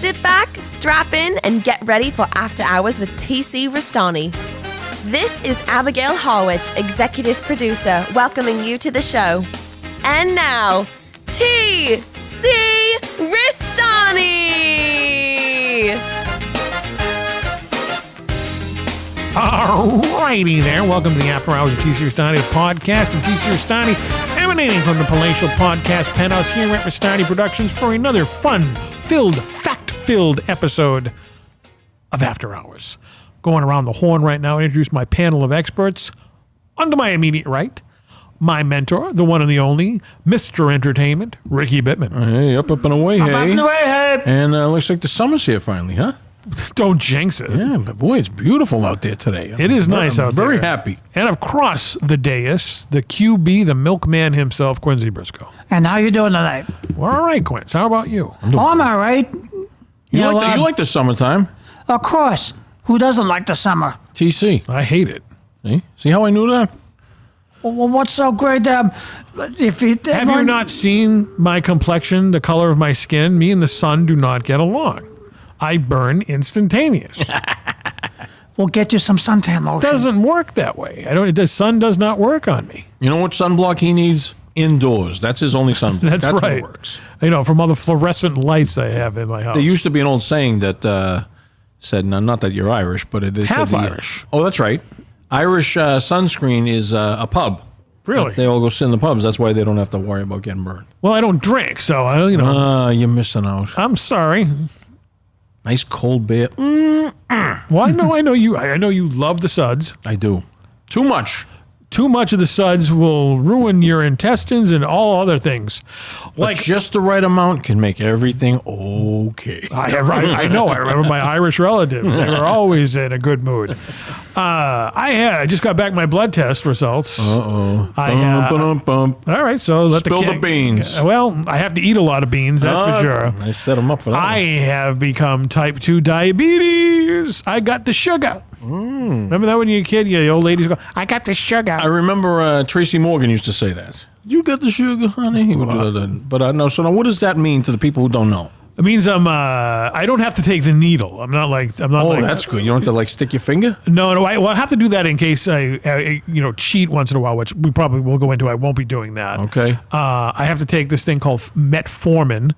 Sit back, strap in, and get ready for After Hours with TC Restani. This is Abigail Harwich, executive producer, welcoming you to the show. And now, TC Restani! Alrighty there. Welcome to the After Hours of TC Restani podcast. I'm TC Restani, emanating from the palatial podcast penthouse here at Restani Productions for another fun-filled, fact-filled episode of After Hours. Going around the horn right now, I introduce my panel of experts. Under my immediate right, my mentor, the one and the only, Mr. Entertainment, Ricky Bittman. Hey, up and away, hey. Up and away, hey. And looks like the summer's here finally, huh? Don't jinx it. Yeah, but boy, it's beautiful out there today. It is nice out there. Very happy. And across the dais, the QB, the milkman himself, Quincy Briscoe. And how you doing tonight? We're all right, Quince. How about you? I'm all right. You like the summertime? Of course. Who doesn't like the summer? TC. I hate it. See how I knew that? Well, what's so great? Have you not seen my complexion, the color of my skin? Me and the sun do not get along. I burn instantaneous. We'll get you some suntan lotion. It doesn't work that way. The sun does not work on me. You know what sunblock he needs? Indoors. That's his only sunblock. That's right. How it works. From all the fluorescent lights I have in my house. There used to be an old saying that said, not that you're Irish, but it is half Irish. Oh, that's right. Irish sunscreen is a pub. Really? They all go sit in the pubs. That's why they don't have to worry about getting burned. Well, I don't drink, so you're missing out. I'm sorry. Nice cold beer. Well, I know you. I know you love the suds. I do. Too much. Too much of the suds will ruin your intestines and all other things. But just the right amount can make everything okay. I know. I remember my Irish relatives. They were always in a good mood. I just got back my blood test results. Uh-oh. All right, so Spill the beans. Well, I have to eat a lot of beans, that's for sure. I set them up for that. I have become type 2 diabetes. I got the sugar. Remember that when you were a kid? The old ladies go, I got the sugar. I remember Tracy Morgan used to say that. You got the sugar, honey? He would do that. But no, so now what does that mean to the people who don't know? It means I don't have to take the needle. I'm not like. That's good. You don't have to stick your finger? No. I have to do that in case I cheat once in a while, which we probably will go into. I won't be doing that. Okay. I have to take this thing called metformin,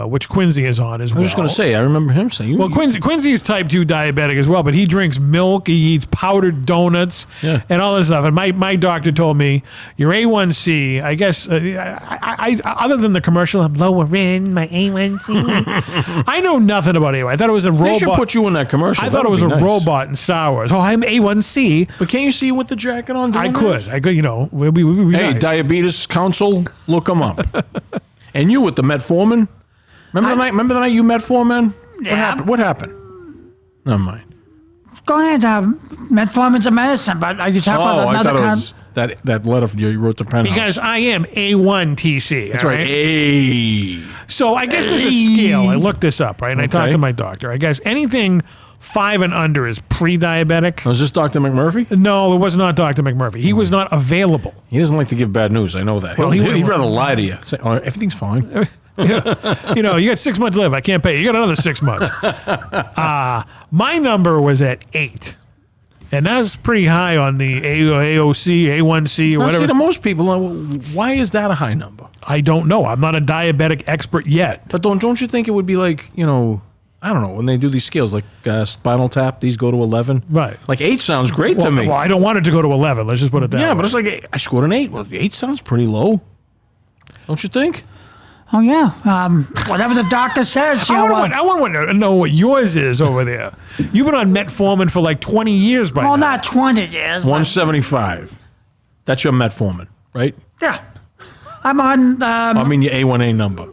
which Quincy is on as well. I was just going to say, I remember him saying. Quincy is type 2 diabetic as well, but he drinks milk, he eats powdered donuts, and all this stuff. And my doctor told me, your A1C, I guess, I other than the commercial, I'm lowering my A1C. I know nothing about A1C. I thought it was a robot. They should put you in that commercial. I thought it was a robot in Star Wars. Oh, I'm A1C. But can't you see you with the jacket on? I could. We'd be hey, nice. Diabetes Council, look them up. And you with the metformin? Remember the night you metformin? Yeah. What happened? Never mind. Go ahead. Metformin's a medicine, but are you talking about another kind? Was that letter you wrote to Penthouse. Because I am A1TC. That's right. A. So I guess there's a scale. I looked this up, right? And I talked to my doctor. I guess anything 5 and under is pre-diabetic. Was this Dr. McMurphy? No, it was not Dr. McMurphy. He was not available. He doesn't like to give bad news. I know that. Well, he'd rather lie to you. Say, everything's fine. You got 6 months to live. I can't pay you. You got another 6 months. My number was at 8. And that's pretty high on the AOC, A1C, or whatever. See, to most people, why is that a high number? I don't know. I'm not a diabetic expert yet. But don't you think it would be like, I don't know, when they do these scales, like Spinal Tap, these go to 11? Right. Like 8 sounds great to me. Well, I don't want it to go to 11. Let's just put it that way. Yeah, but it's like, I scored an 8. Well, 8 sounds pretty low. Don't you think? Oh, yeah. Whatever the doctor says. I want to know what yours is over there. You've been on metformin for like 20 years by now. Well, not 20 years. 175. That's your metformin, right? Yeah. I'm on... your A1A number.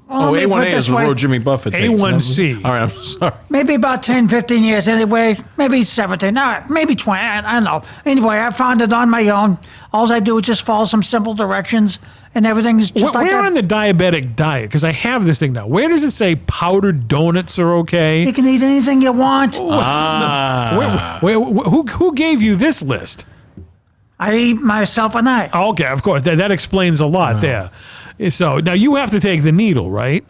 Well, A1A is the road Jimmy Buffett takes. A1C. All right, I'm sorry. Maybe about 10, 15 years anyway. Maybe 17. All right, maybe 20. I don't know. Anyway, I found it on my own. All I do is just follow some simple directions, and everything's just like that. Where on the diabetic diet? Because I have this thing now. Where does it say powdered donuts are okay? You can eat anything you want. Who gave you this list? I eat myself and I. Okay, of course. That explains a lot there. So now you have to take the needle, right?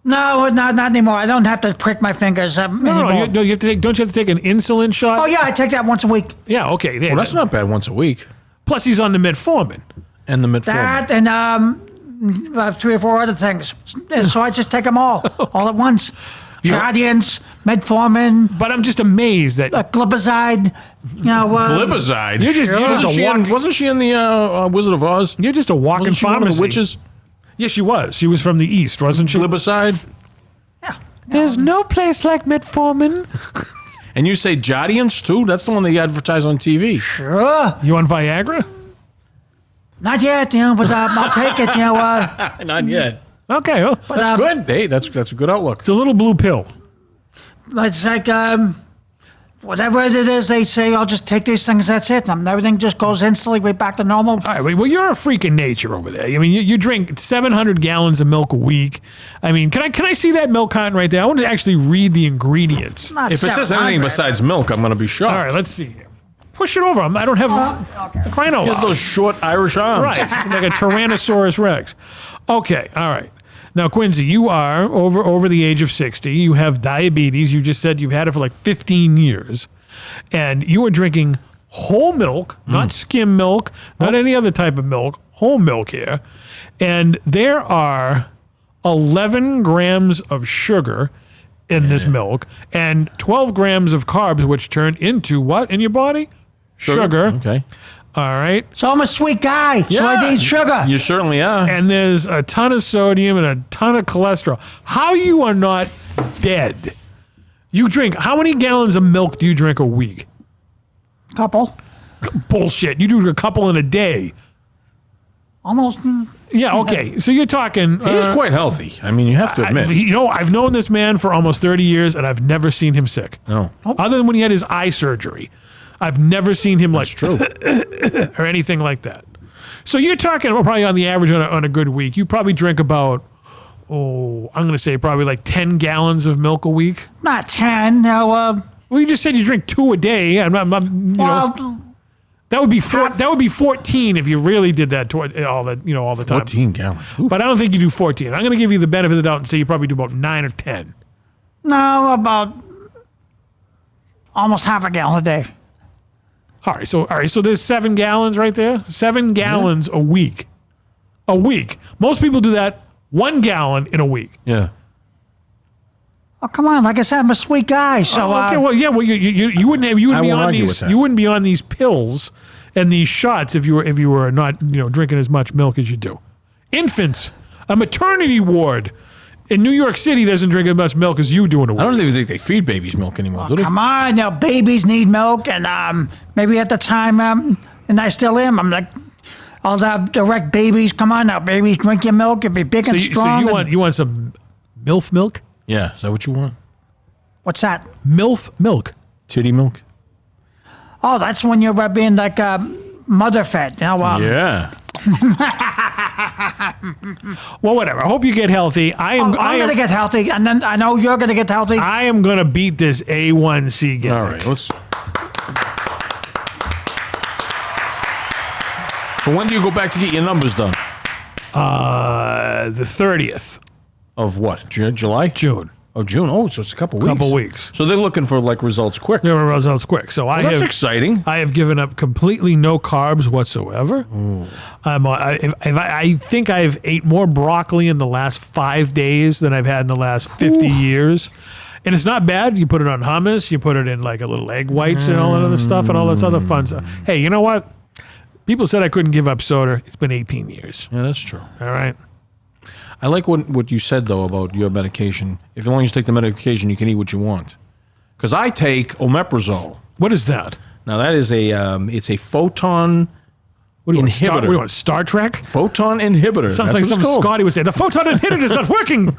No, not anymore. I don't have to prick my fingers anymore. No, you have to take. Don't you have to take an insulin shot? Oh yeah, I take that once a week. Yeah, okay. Well, that's not bad once a week. Plus, he's on the metformin. And the metformin. That and 3 or 4 other things. So I just take them all at once. Jardiance, metformin, But I'm just amazed that glipizide. Glipizide. You're just Wasn't she in the Wizard of Oz? you're just a walking Wasn't she one of pharmacy. the witches? Yes, she was. She was from the East, wasn't she? Glipizide. There's no place like metformin. And you say Jardiance too? That's the one they advertise on TV. Sure. You on Viagra? Not yet, but I'll take it. Not yet. Okay, well, But, That's good. Hey, that's a good outlook. it's a little blue pill. It's like whatever it is, they say I'll just take these things. That's it. And everything just goes instantly right back to normal. All right, well, you're a freak of nature over there. I mean, you drink 700 gallons of milk a week. I mean, can I see that milk carton right there? I want to actually read the ingredients. Not If it says anything 700. besides milk, I'm going to be shocked. All right, let's see here. Push it over. I don't have Okay. crying out He has loud. those short Irish arms. Right, like a Tyrannosaurus Rex. Okay, all right. Now, Quincy, you are over the age of 60. You have diabetes. You just said you've had it for like 15 years. And you are drinking whole milk, not skim milk, not any other type of milk, whole milk here. And there are 11 grams of sugar in this milk and 12 grams of carbs, which turn into what in your body? Sugar. Okay. All right. So I'm a sweet guy. So I need sugar. You certainly are. And there's a ton of sodium and a ton of cholesterol. How you are not dead? You drink, how many gallons of milk do you drink a week? Couple. Bullshit. You do a couple in a day. Almost. Yeah, okay. So you're talking. He's quite healthy. I mean, you have to admit. I've known this man for almost 30 years and I've never seen him sick. No. Other than when he had his eye surgery. I've never seen him like True. or anything like that. So you're talking about probably on the average on a good week, you probably drink about, I'm going to say probably like 10 gallons of milk a week. Not 10. No. Well, you just said you drink 2 a day. Well, That would be that would be 14 if you really did that all the time. 14 gallons. Ooh. But I don't think you do 14. I'm going to give you the benefit of the doubt and say you probably do about 9 or 10. no, about almost half a gallon a day. All right, so there's 7 gallons right there. 7 gallons a week. A week. Most people do that 1 gallon in a week. Yeah. Oh, come on. Like I said, I'm a sweet guy. So, Okay, well, yeah, well, you wouldn't have, you I wouldn't be won't on argue these with that. you wouldn't be on these pills and these shots if you were not drinking as much milk as you do. Infants, a maternity ward in New York City doesn't drink as much milk as you do in a week. I don't even think they feed babies milk anymore, do they? come on. Now, babies need milk. And maybe at the time, and I still am, I'm like, I'll direct babies. Come on now, babies, drink your milk. You'll be big and strong. So you want some MILF milk? Yeah. Is that what you want? What's that? MILF milk. Titty milk? Oh, that's when you're being like mother fed. Yeah. Well, whatever. I hope you get healthy. I'm going to get healthy, and then I know you're going to get healthy. I am going to beat this A1C gimmick. All right. Let's. So when do you go back to get your numbers done? The 30th Of what? July? June. Oh, June. Oh, so it's a couple weeks. Couple weeks. So they're looking for like results quick. There were results quick. So That's exciting. I have given up completely no carbs whatsoever. I think I've ate more broccoli in the last 5 days than I've had in the last 50 years. And it's not bad. You put it on hummus. You put it in like a little egg whites and all that other stuff and all this other fun stuff. Hey, you know what? People said I couldn't give up soda. It's been 18 years. Yeah, that's true. All right. I like what you said though about your medication. If as long as you take the medication, you can eat what you want. Because I take omeprazole. What is that? Now that is it's a photon What do you want, inhibitor. what do you want, Star Trek? Photon inhibitor. Sounds That's like what something it's called. Scotty would say. The photon inhibitor is not working.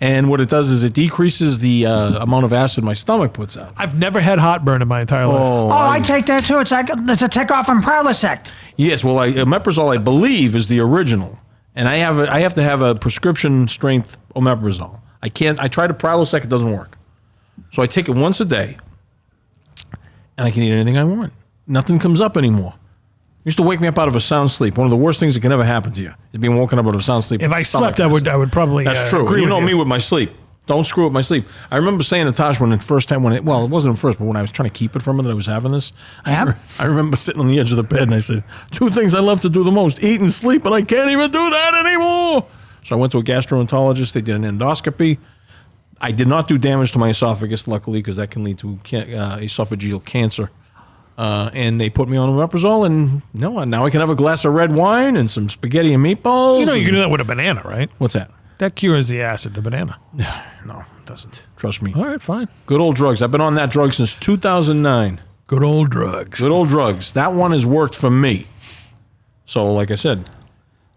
And what it does is it decreases the amount of acid my stomach puts out. I've never had heartburn in my entire life. Oh, I take that too. It's like it's a takeoff from Prilosec. Yes, well, omeprazole, I believe, is the original, and I have to have a prescription strength omeprazole. I try to Prilosec, it doesn't work, so I take it once a day, and I can eat anything I want. Nothing comes up anymore. Used to wake me up out of a sound sleep. One of the worst things that can ever happen to you is being woken up out of a sound sleep. If I slept, I would probably. That's true. Agree You know with me with my sleep. Don't screw with my sleep. I remember saying to Tosh when the first time it wasn't the first, but when I was trying to keep it from her that I was having this, Yep. I remember sitting on the edge of the bed and I said, 2 things I love to do the most, eat and sleep, and I can't even do that anymore. So I went to a gastroenterologist. They did an endoscopy. I did not do damage to my esophagus, luckily, because that can lead to esophageal cancer. And they put me on omeprazole, and now I can have a glass of red wine and some spaghetti and meatballs. You can do that with a banana, right? What's that? That cures the acid, the banana. No, it doesn't. Trust me. All right, fine. Good old drugs. I've been on that drug since 2009. Good old drugs. Good old drugs. That one has worked for me. So, like I said.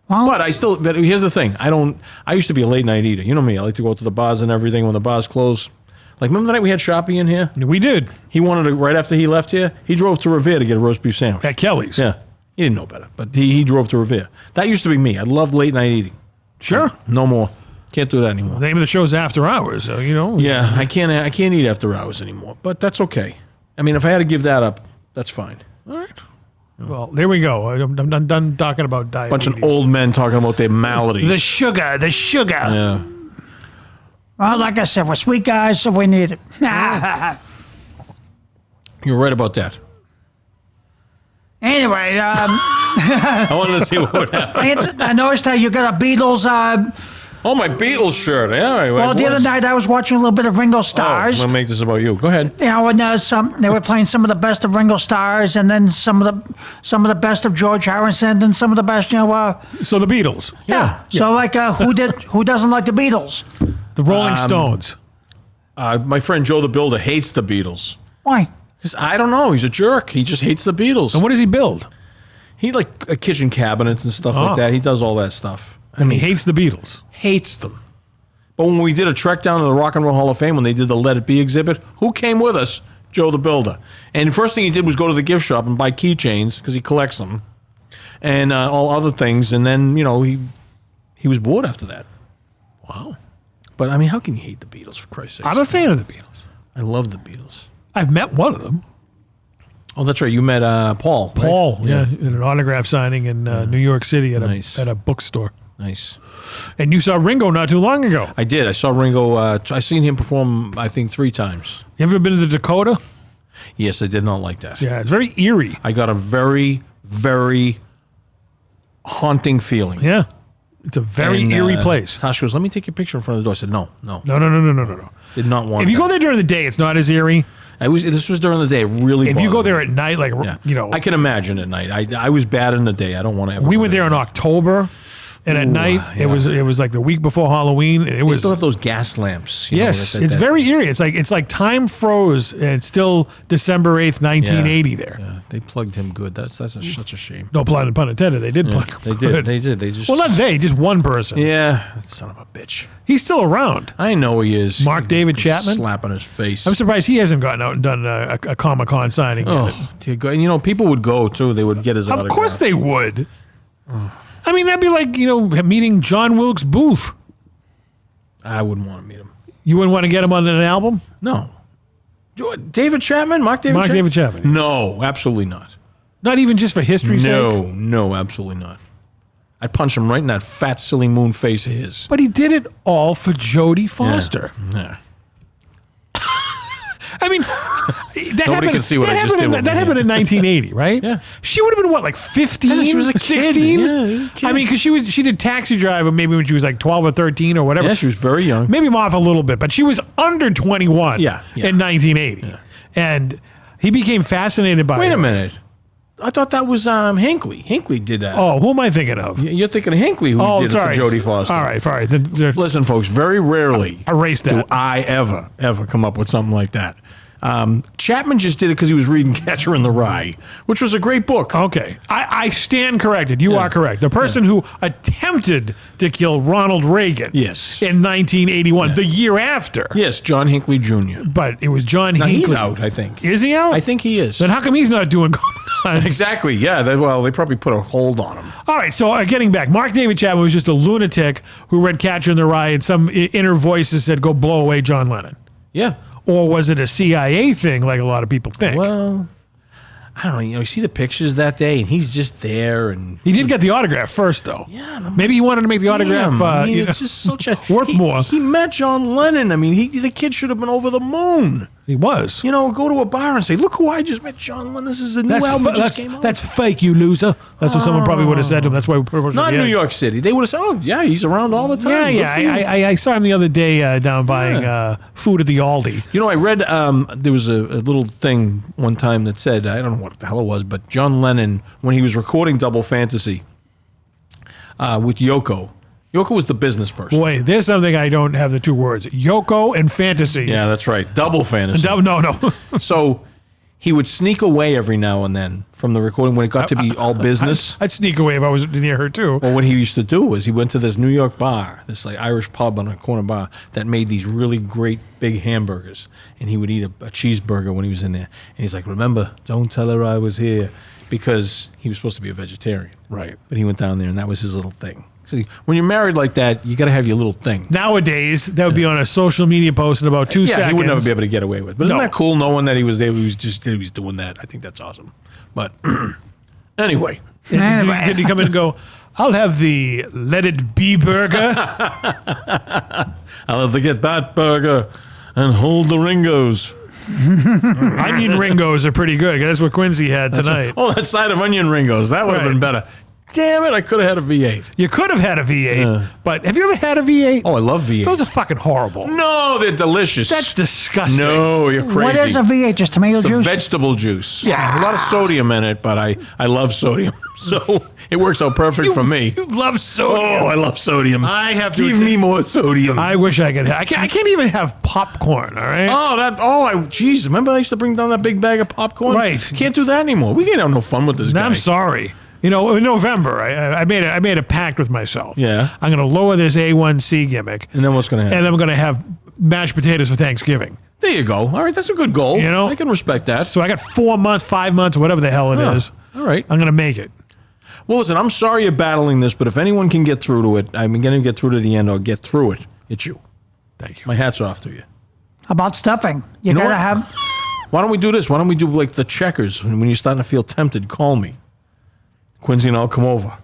Well, But here's the thing. I used to be a late night eater. You know me. I like to go to the bars and everything when the bars close. Like, remember the night we had Sharpie in here? We did. He wanted to, right after he left here, he drove to Revere to get a roast beef sandwich. At Kelly's. Yeah. He didn't know better, but he drove to Revere. That used to be me. I loved late night eating. Sure. No more. Can't do that anymore. The name of the show's After Hours, so, Yeah, I can't eat after hours anymore, but that's okay. I mean, if I had to give that up, that's fine. All right. Well, there we go. I'm done talking about diabetes. Bunch of old men talking about their maladies. The sugar. Yeah. well, like I said, we're sweet guys, so we need it. You're right about that. Anyway, I wanted to see what would happen. I noticed that you got a Beatles. Oh, my Beatles shirt. Yeah, all right. Well, the other night I was watching a little bit of Ringo I'm Starr's. going to make this about you. Go ahead. And they were playing some of the best of Ringo Starr's, and then some of the best of George Harrison, and some of the best, So the Beatles. Yeah. So who doesn't like the Beatles? The Rolling Stones. My friend Joe the Builder hates the Beatles. Why? Because I don't know. He's a jerk. He just hates the Beatles. And what does he build? He like kitchen cabinets and stuff like that. He does all that stuff. And he hates the Beatles. Hates them. But when we did a trek down to the Rock and Roll Hall of Fame, when they did the Let It Be exhibit, who came with us? Joe the Builder. And the first thing he did was go to the gift shop and buy keychains, because he collects them, and all other things. And then, he was bored after that. Wow. But, I mean, how can you hate the Beatles, for Christ's sake? I'm a fan of the Beatles. I love the Beatles. I've met one of them. Oh, that's right. You met Paul. Right? Paul, yeah, in an autograph signing in New York City at a bookstore. Nice. And you saw Ringo not too long ago. I did. I saw Ringo. I seen him perform, I think, 3 times. You ever been to the Dakota? Yes, I did not like that. Yeah, it's very eerie. I got a very, very haunting feeling. Yeah. It's a very eerie place. Tasha goes, let me take a picture in front of the door. I said, no. No. Did not want If you that. go there during the day, it's not as eerie. This was during the day. It really If you bothered go there me. at night, I can imagine at night. I was bad in the day. I don't want to ever. we go went there in October, and at night yeah. it was like the week before Halloween, and it They was still have those gas lamps. yes, it's very eerie. It's like time froze, and it's still December 8th, 1980 there. Yeah, they plugged him good. That's such a shame. No pun intended. They did plug him They good. did. They did. They just. Well, not they, just one person. Yeah, that son of a bitch. He's still around. I know he is. Mark David Chapman? slapping his face. I'm surprised he hasn't gotten out and done a Comic-Con signing yet. Oh, dear God. And, people would go too. They would get his autograph. Of course they would. I mean, that'd be like, meeting John Wilkes Booth. I wouldn't want to meet him. You wouldn't want to get him on an album? No. David Chapman? Mark David Chapman. No, absolutely not. Not even just for history's sake? No, absolutely not. I'd punch him right in that fat, silly moon face of his. But he did it all for Jodie Foster. Yeah. I mean, that Nobody happened, can see what that I just happened did in, with that me. happened in 1980, right? Yeah. She would have been, what, like 15? Yeah, she was a kid. 16? Yeah, she was a kid. I mean, because she did Taxi Driver maybe when she was like 12 or 13 or whatever. Yeah, she was very young. Maybe off a little bit, but she was under 21 Yeah. in 1980. Yeah. And he became fascinated by Wait her. a minute. I thought that was Hinckley. Hinckley did that. Oh, who am I thinking of? You're thinking of Hinckley who did sorry. it for Jodie Foster. All right, sorry. Listen, folks, very rarely Erase do that. I ever come up with something like that. Chapman just did it because he was reading Catcher in the Rye, which was a great book. Okay. I stand corrected. You are correct. The person who attempted to kill Ronald Reagan Yes. in 1981, the year after. Yes, John Hinckley Jr. But it was John Now, Hinckley. he's out, I think. Is he out? I think he is. Then how come he's not doing Comic-Con? Exactly, yeah. They probably put a hold on him. All right, so getting back, Mark David Chapman was just a lunatic who read Catcher in the Rye and some inner voices said, go blow away John Lennon. Yeah. Or was it a CIA thing like a lot of people think? Well, I don't know. You see the pictures that day, and he's just there, and He did get the autograph first, though. Yeah, Maybe he wanted to make the autograph it's just such a worth more. He met John Lennon. I mean, the kid should have been over the moon. He was. Go to a bar and say, "Look who I just met, John Lennon. This is a new album that just came out." That's fake, you loser. That's what someone probably would have said to him. That's why we put him Not at the New end. York City. They would have said, "Oh, yeah, he's around all the time." Yeah. I saw him the other day down buying food at the Aldi. I read there was a little thing one time that said, I don't know what the hell it was, but John Lennon, when he was recording Double Fantasy with Yoko was the business person. Boy, there's something I don't have the two words. Yoko and fantasy. Yeah, that's right. Double Fantasy. No. So he would sneak away every now and then from the recording when it got to be all business. I'd sneak away if I was near her, too. Well, what he used to do was he went to this New York bar, this like Irish pub on a corner bar that made these really great big hamburgers, and he would eat a cheeseburger when he was in there. And he's like, "Remember, don't tell her I was here," because he was supposed to be a vegetarian. Right. But he went down there, and that was his little thing. See, when you're married like that, you got to have your little thing. Nowadays, that would be on a social media post in about 2 seconds. He would never be able to get away with. But isn't No. that cool knowing that he was there? He was doing that. I think that's awesome. But anyway. Did he come in and go, "I'll have the Let It Be burger"? I'll have to get that burger and hold the Ringos. Onion Ringos are pretty good. That's what Quincy had tonight. That side of onion Ringos. That would have Right. been better. Damn it, I could have had a V8. You could have had a V8, but have you ever had a V8? Oh, I love V8. Those are fucking horrible. No, they're delicious. That's disgusting. No, you're crazy. What is a V8? Just tomato It's a juice? vegetable juice. Yeah. A lot of sodium in it, but I love sodium. So it works out perfect for me. You love sodium. Oh, I love sodium. I have to Give me more sodium. I wish I could have. I can't even have popcorn, all right? Jeez, remember I used to bring down that big bag of popcorn? Right. Can't do that anymore. We can't have no fun with this guy. I'm sorry. In November, I made a pact with myself. Yeah. I'm going to lower this A1C gimmick. And then what's going to happen? And I'm going to have mashed potatoes for Thanksgiving. There you go. All right, that's a good goal. I can respect that. So I got 4 months, 5 months, whatever the hell it is. All right. I'm going to make it. Well, listen, I'm sorry you're battling this, but if anyone can get through to it, I'm going to get through to the end or get through it, it's you. Thank you. My hat's off to you. About stuffing. You know gotta what? have. Why don't we do this? Why don't we do like the checkers? When you're starting to feel tempted, call me. Quincy and I'll come over.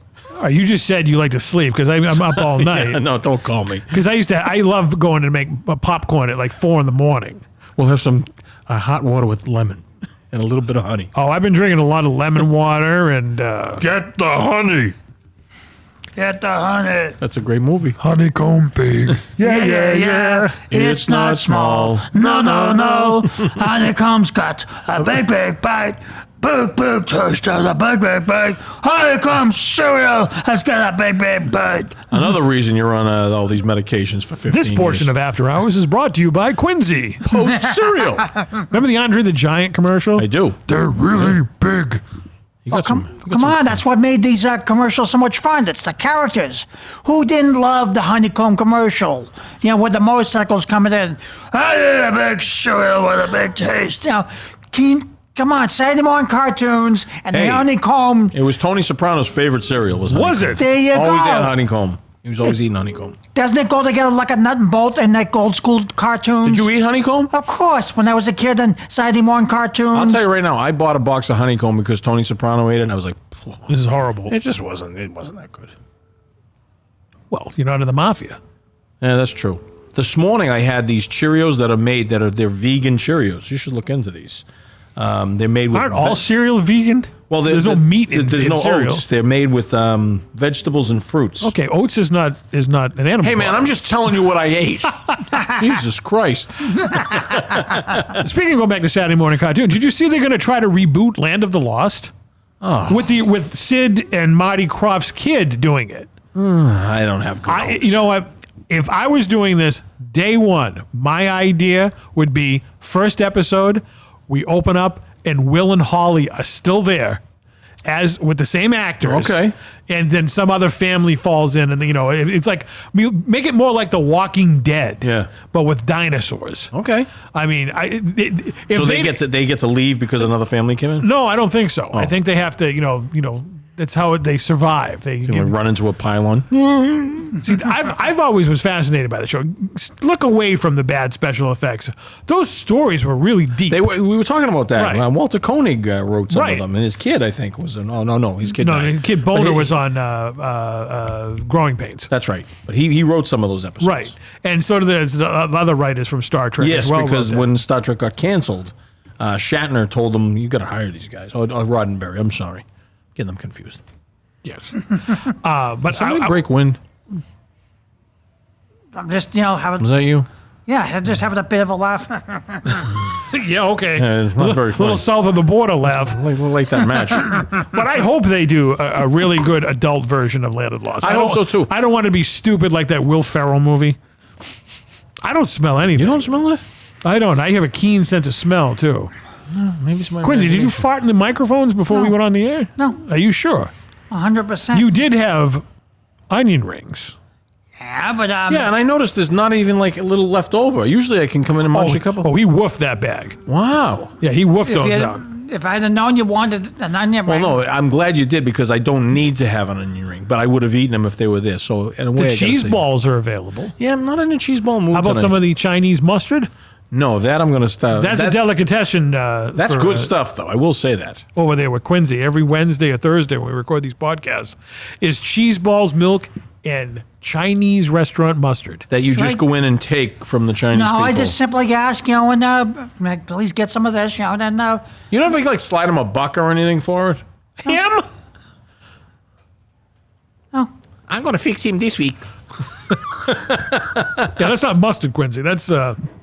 You just said you like to sleep because I'm up all night. Yeah, no, don't call me. Because I love going to make popcorn at like 4 a.m. We'll have some hot water with lemon and a little bit of honey. Oh, I've been drinking a lot of lemon water and Get the honey. Get the honey. That's a great movie. honeycomb pig. Yeah. It's not small. No. Honeycomb's got a big bite. Big taste of the big bite. Honeycomb cereal has got a big bite. Another reason you're on all these medications for 15 This portion of After Hours is brought to you by Quincy. Post cereal. Remember the Andre the Giant commercial? I do. They're really big. You got Come some on, that's what made these commercials so much fun. It's the characters. Who didn't love the honeycomb commercial? With the motorcycles coming in. I need a big cereal with a big taste. Come on, Saturday morning cartoons and Hey. the honeycomb. It was Tony Soprano's favorite cereal. Was honeycomb. There you Always go. had honeycomb. He was always eating honeycomb. Doesn't it go together like a nut and bolt in like old school cartoons? Did you eat honeycomb? Of course, when I was a kid on Saturday morning cartoons. I'll tell you right now, I bought a box of honeycomb because Tony Soprano ate it, and I was like, This is horrible. it just wasn't. It wasn't that good. Well, you're not in the mafia. Yeah, that's true. This morning I had these Cheerios they're vegan Cheerios. You should look into these. They're made with Aren't all cereal vegan? well, there's no meat in there's in no cereal. oats. They're made with vegetables and fruits. Okay, oats is not an animal. Hey man, I'm product. just telling you what I ate. Jesus Christ. Speaking of going back to Saturday morning cartoon, did you see they're going to try to reboot Land of the Lost? Oh. With Sid and Marty Krofft's kid doing it. I don't have good oats. You know what? If I was doing this day one, my idea would be first episode, we open up and Will and Holly are still there as with the same actors. Okay. And then some other family falls in and it's like make it more like The Walking Dead. Yeah. But with dinosaurs. Okay. I mean, if So they get to leave because another family came in? No, I don't think so. I think they have to, that's how they survive. They They run into a pylon. See, I've always was fascinated by the show. Look away from the bad special effects. Those stories were really deep. We were talking about that. Right. Walter Koenig wrote some Right. of them, and his kid, I think, was no, his kid. No, died. the kid But Boner he- was on Growing Pains. That's right, but he wrote some of those episodes. Right. And so did the other writers from Star Trek Yes, as well. because wrote that. when Star Trek got canceled, Shatner told him, "You got to hire these guys." Oh, Roddenberry. I'm sorry, getting them confused. Yes. But Somebody break wind. I'm just, having. Was that you? Yeah, I'm just having a bit of a laugh. yeah, okay. it's not very funny. Little south of the border laugh. Like that match. But I hope they do a really good adult version of Land of Lost. I hope so, too. I don't want to be stupid like that Will Ferrell movie. I don't smell anything. You don't smell it? I don't. I have a keen sense of smell, too. Maybe it's my Quincy, did you imagination. fart in the microphones before we went on the air? No. Are you sure? 100%. You did have onion rings. Yeah, but Yeah, and I noticed there's not even like a little left over. Usually I can come in and munch a couple. Oh, he woofed that bag. Wow. Yeah, he woofed if, those you, out. if I'd have known you wanted an onion Well, ring, no, I'm glad you did because I don't need to have an onion ring, but I would have eaten them if they were there. So in a way, The cheese balls are available. Yeah, I'm not in a cheese ball mood. How about some of the Chinese mustard? No, that I'm going to stop. That's a delicatessen. That's for, good stuff, though. I will say that. Over there with Quincy, every Wednesday or Thursday when we record these podcasts, is cheese balls, milk, and Chinese restaurant mustard. That you just right. go in and take from the Chinese no, people. I just simply ask, and please get some of this, and You don't have to like slide them $1 or anything for it. Him? no. I'm going to fix him this week. Yeah, that's not mustard, Quincy. That's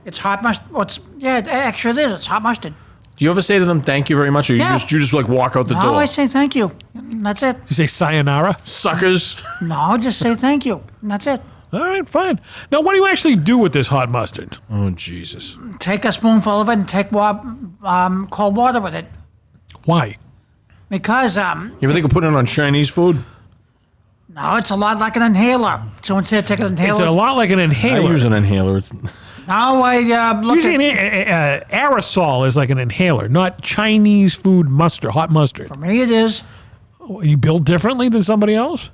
It's hot mustard. Actually it is. It's hot mustard. Do you ever say to them, thank you very much, or Yeah. you just like walk out the No, door? I say thank you. And that's it. you say sayonara. Suckers. No, just say thank you. And that's it. All right, fine. Now, what do you actually do with this hot mustard? Oh, Jesus. Take a spoonful of it and take cold water with it. Why? Because You ever think of putting it on Chinese food? no, it's a lot like an inhaler. So instead of taking an It's inhaler, a lot like an I inhaler. use an inhaler. now I look Usually, at. an aerosol is like an inhaler, not Chinese food mustard, hot mustard. For me, it is. You built differently than somebody else?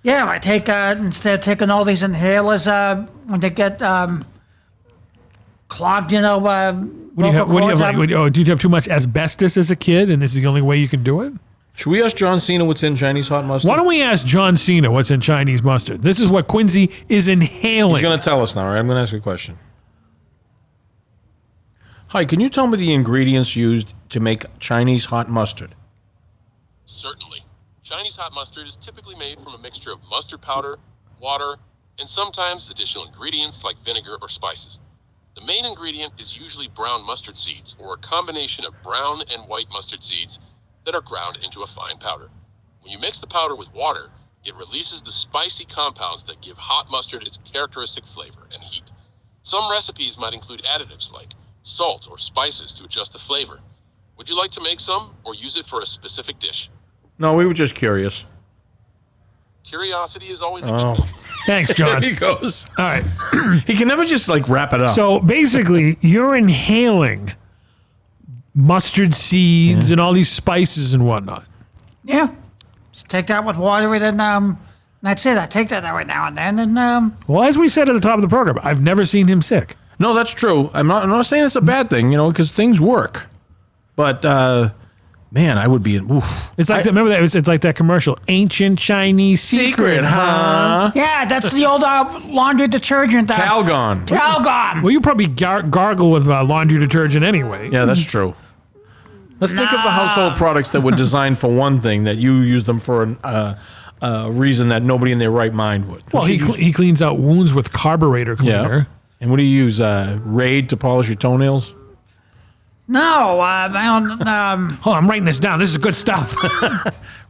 Yeah, I take instead of taking all these inhalers when they get clogged, What do you have? What do you have? Like, did you have too much asbestos as a kid, and this is the only way you can do it? Should we ask John Cena what's in Chinese hot mustard? Why don't we ask John Cena what's in Chinese mustard? This is what Quincy is inhaling. He's going to tell us now, all right? I'm going to ask you a question. Hi, can you tell me the ingredients used to make Chinese hot mustard? Certainly. Chinese hot mustard is typically made from a mixture of mustard powder, water, and sometimes additional ingredients like vinegar or spices. The main ingredient is usually brown mustard seeds, or a combination of brown and white mustard seeds that are ground into a fine powder. When you mix the powder with water, it releases the spicy compounds that give hot mustard its characteristic flavor and heat. Some recipes might include additives like salt or spices to adjust the flavor. Would you like to make some or use it for a specific dish? No, we were just curious. Curiosity is always a good thing. Thanks, John. There he goes. All right. He can never just like wrap it up. So basically, you're inhaling mustard seeds and all these spices and whatnot. Yeah, just take that with water and that's it. I take that every now and then, and Well, as we said at the top of the program, I've never seen him sick. No, that's true. I'm not saying it's a bad thing, because things work. But man, I would be in. Oof. It's like remember that? It's like that commercial, ancient Chinese secret, huh? yeah, that's the old laundry detergent. Calgon. Calgon. Well, you probably gargle with laundry detergent anyway. Yeah, that's true. Let's think of the household products that were designed for one thing that you use them for a reason that nobody in their right mind would. Well, he cleans out wounds with carburetor cleaner. Yeah. And what do you use? Raid to polish your toenails? No, I don't. Oh, I'm writing this down. This is good stuff.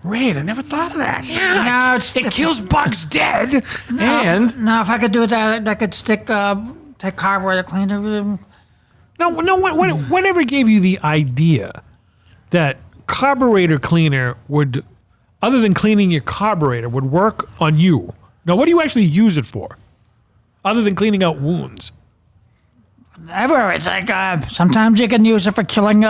Raid, I never thought of that. No, it kills bugs dead. And no, if I could do that, I could take carburetor cleaner. No. Whatever gave you the idea that carburetor cleaner would, other than cleaning your carburetor, would work on you? Now, what do you actually use it for, other than cleaning out wounds? Ever, it's like sometimes you can use it for killing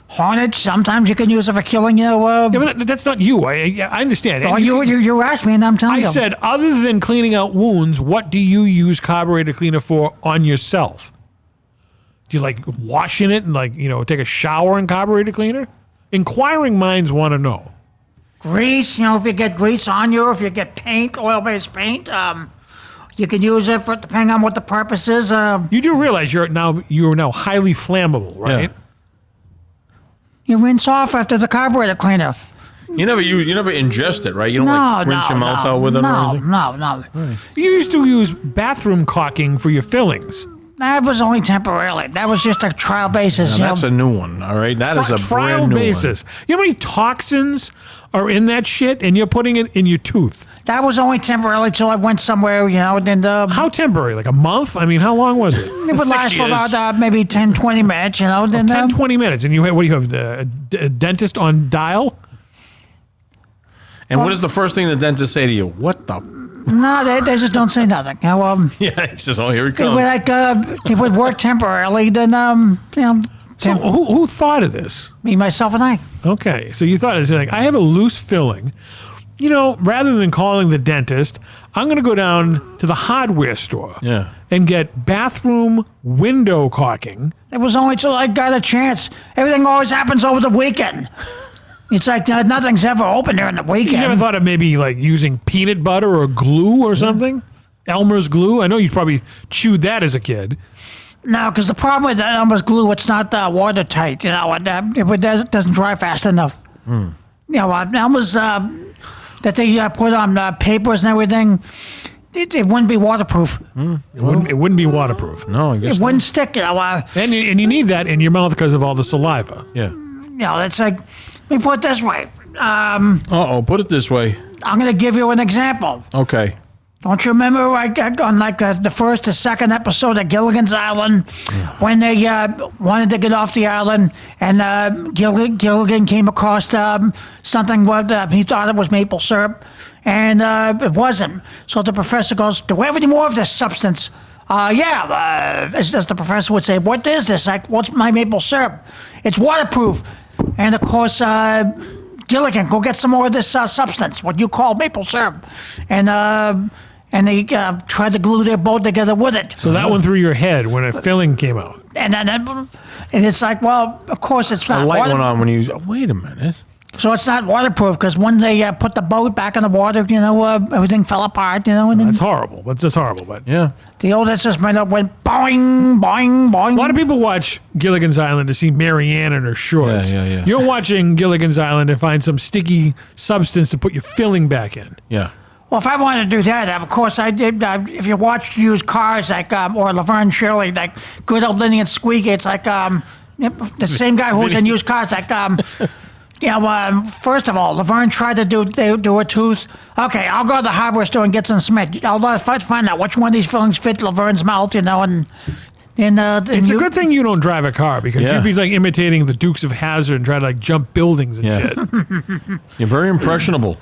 Hornets, sometimes you can use it for killing, Yeah, but that's not you. I understand. Oh, And you asked me, and I'm telling you. I said, other than cleaning out wounds, what do you use carburetor cleaner for on yourself? Do you like wash in it and take a shower in carburetor cleaner? Inquiring minds want to know. Grease, if you get grease on you, if you get paint, oil-based paint, you can use it for depending on what the purpose is. You do realize you're now highly flammable, right? Yeah. You rinse off after the carburetor cleaner. You never ingest it, right? You don't rinse your mouth out with it or anything? No. You used to use bathroom caulking for your fillings. That was only temporarily. That was just a trial basis. Now, that's a new one, all right? That is a trial brand new basis. You know how many toxins are in that shit, and you're putting it in your tooth? That was only temporarily till I went somewhere, and How temporary? Like a month? I mean, how long was it? it would last for about maybe 10, 20 minutes, Then 10, 20 minutes. And what do you have, a dentist on dial? And what is the first thing the dentist say to you? What the? No, they just don't say nothing. Yeah, he says, oh, here he It comes. would, it would work temporarily, then, So who thought of this? me, myself, and I. Okay, so you thought, I have a loose filling. Rather than calling the dentist, I'm going to go down to the hardware store and get bathroom window caulking. It was only till I got a chance. Everything always happens over the weekend. It's like nothing's ever open during the weekend. You never thought of maybe using peanut butter or glue or something? Elmer's glue? I know you probably chewed that as a kid. No, because the problem with Elmer's glue, it's not watertight. It doesn't dry fast enough. Elmer's that they put on papers and everything, it wouldn't be waterproof. It wouldn't be waterproof. No, I guess It wouldn't stick. And you need that in your mouth because of all the saliva. Yeah. It's like, let me put it this way. Put it this way. I'm going to give you an example. Okay. Don't you remember on the first or second episode of Gilligan's Island when they wanted to get off the island and Gilligan came across something he thought it was maple syrup and it wasn't. So the professor goes, do we have any more of this substance? As the professor would say, what is this? Like, what's my maple syrup? It's waterproof. And of course, Gilligan, go get some more of this substance, what you call maple syrup. And they tried to glue their boat together with it. So that went through your head when a filling came out. And it's like, well, of course it's not. The light went on when you. Wait a minute. So it's not waterproof because when they put the boat back in the water, everything fell apart. And That's horrible. That's just horrible. But Yeah. the old instrument went boing, boing, boing. a lot of people watch Gilligan's Island to see Marianne in her shorts. Yeah. You're watching Gilligan's Island to find some sticky substance to put your filling back in. Yeah. Well, if I wanted to do that, of course I did. If you watched used cars or Laverne Shirley, like good old Linny and Squeaky, it's like the same guy who's in used cars. Like, first of all, Laverne tried to do a tooth. Okay, I'll go to the hardware store and get some cement. I'll find out which one of these fillings fit Laverne's mouth, and It's a good thing you don't drive a car because Yeah. you'd be imitating the Dukes of Hazzard and try to jump buildings and shit. You're very impressionable.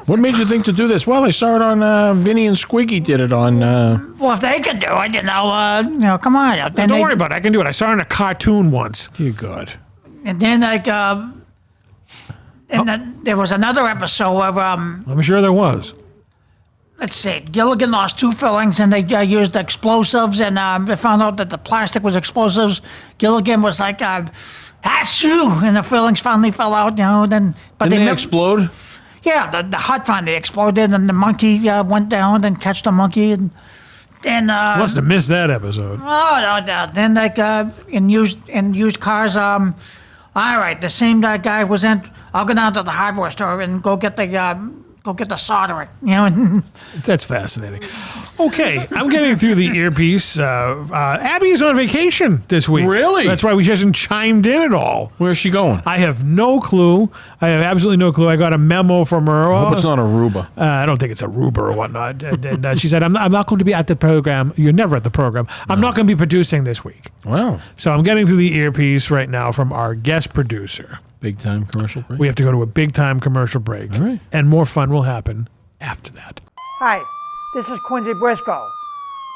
What made you think to do this? Well, I saw it on Vinny and Squeaky did it on. Well, if they can do it, come on. Don't worry about it. I can do it. I saw it in a cartoon once. Dear God. And then there was another episode where I'm sure there was. let's see, Gilligan lost 2 fillings and they used explosives and they found out that the plastic was explosives. Gilligan was like, achoo, and the fillings finally fell out, Didn't they explode? Yeah, the hut finally exploded and the monkey went down and catch the monkey and Must have missed that episode. no. Then in used cars, all right, the same guy was in. I'll go down to the hardware store and go get the soldering, and That's fascinating. Okay, I'm getting through the earpiece. Abby's on vacation this week. Really? That's why she hasn't chimed in at all. Where's she going? I have no clue. I have absolutely no clue. I got a memo from her. I hope it's not Aruba. I don't think it's Aruba or whatnot. And she said, I'm not going to be at the program. You're never at the program. I'm not going to be producing this week. Wow. So I'm getting through the earpiece right now from our guest producer. Big time commercial break. We have to go to a big time commercial break. All right. And more fun will happen after that. Hi, this is Quincy Briscoe.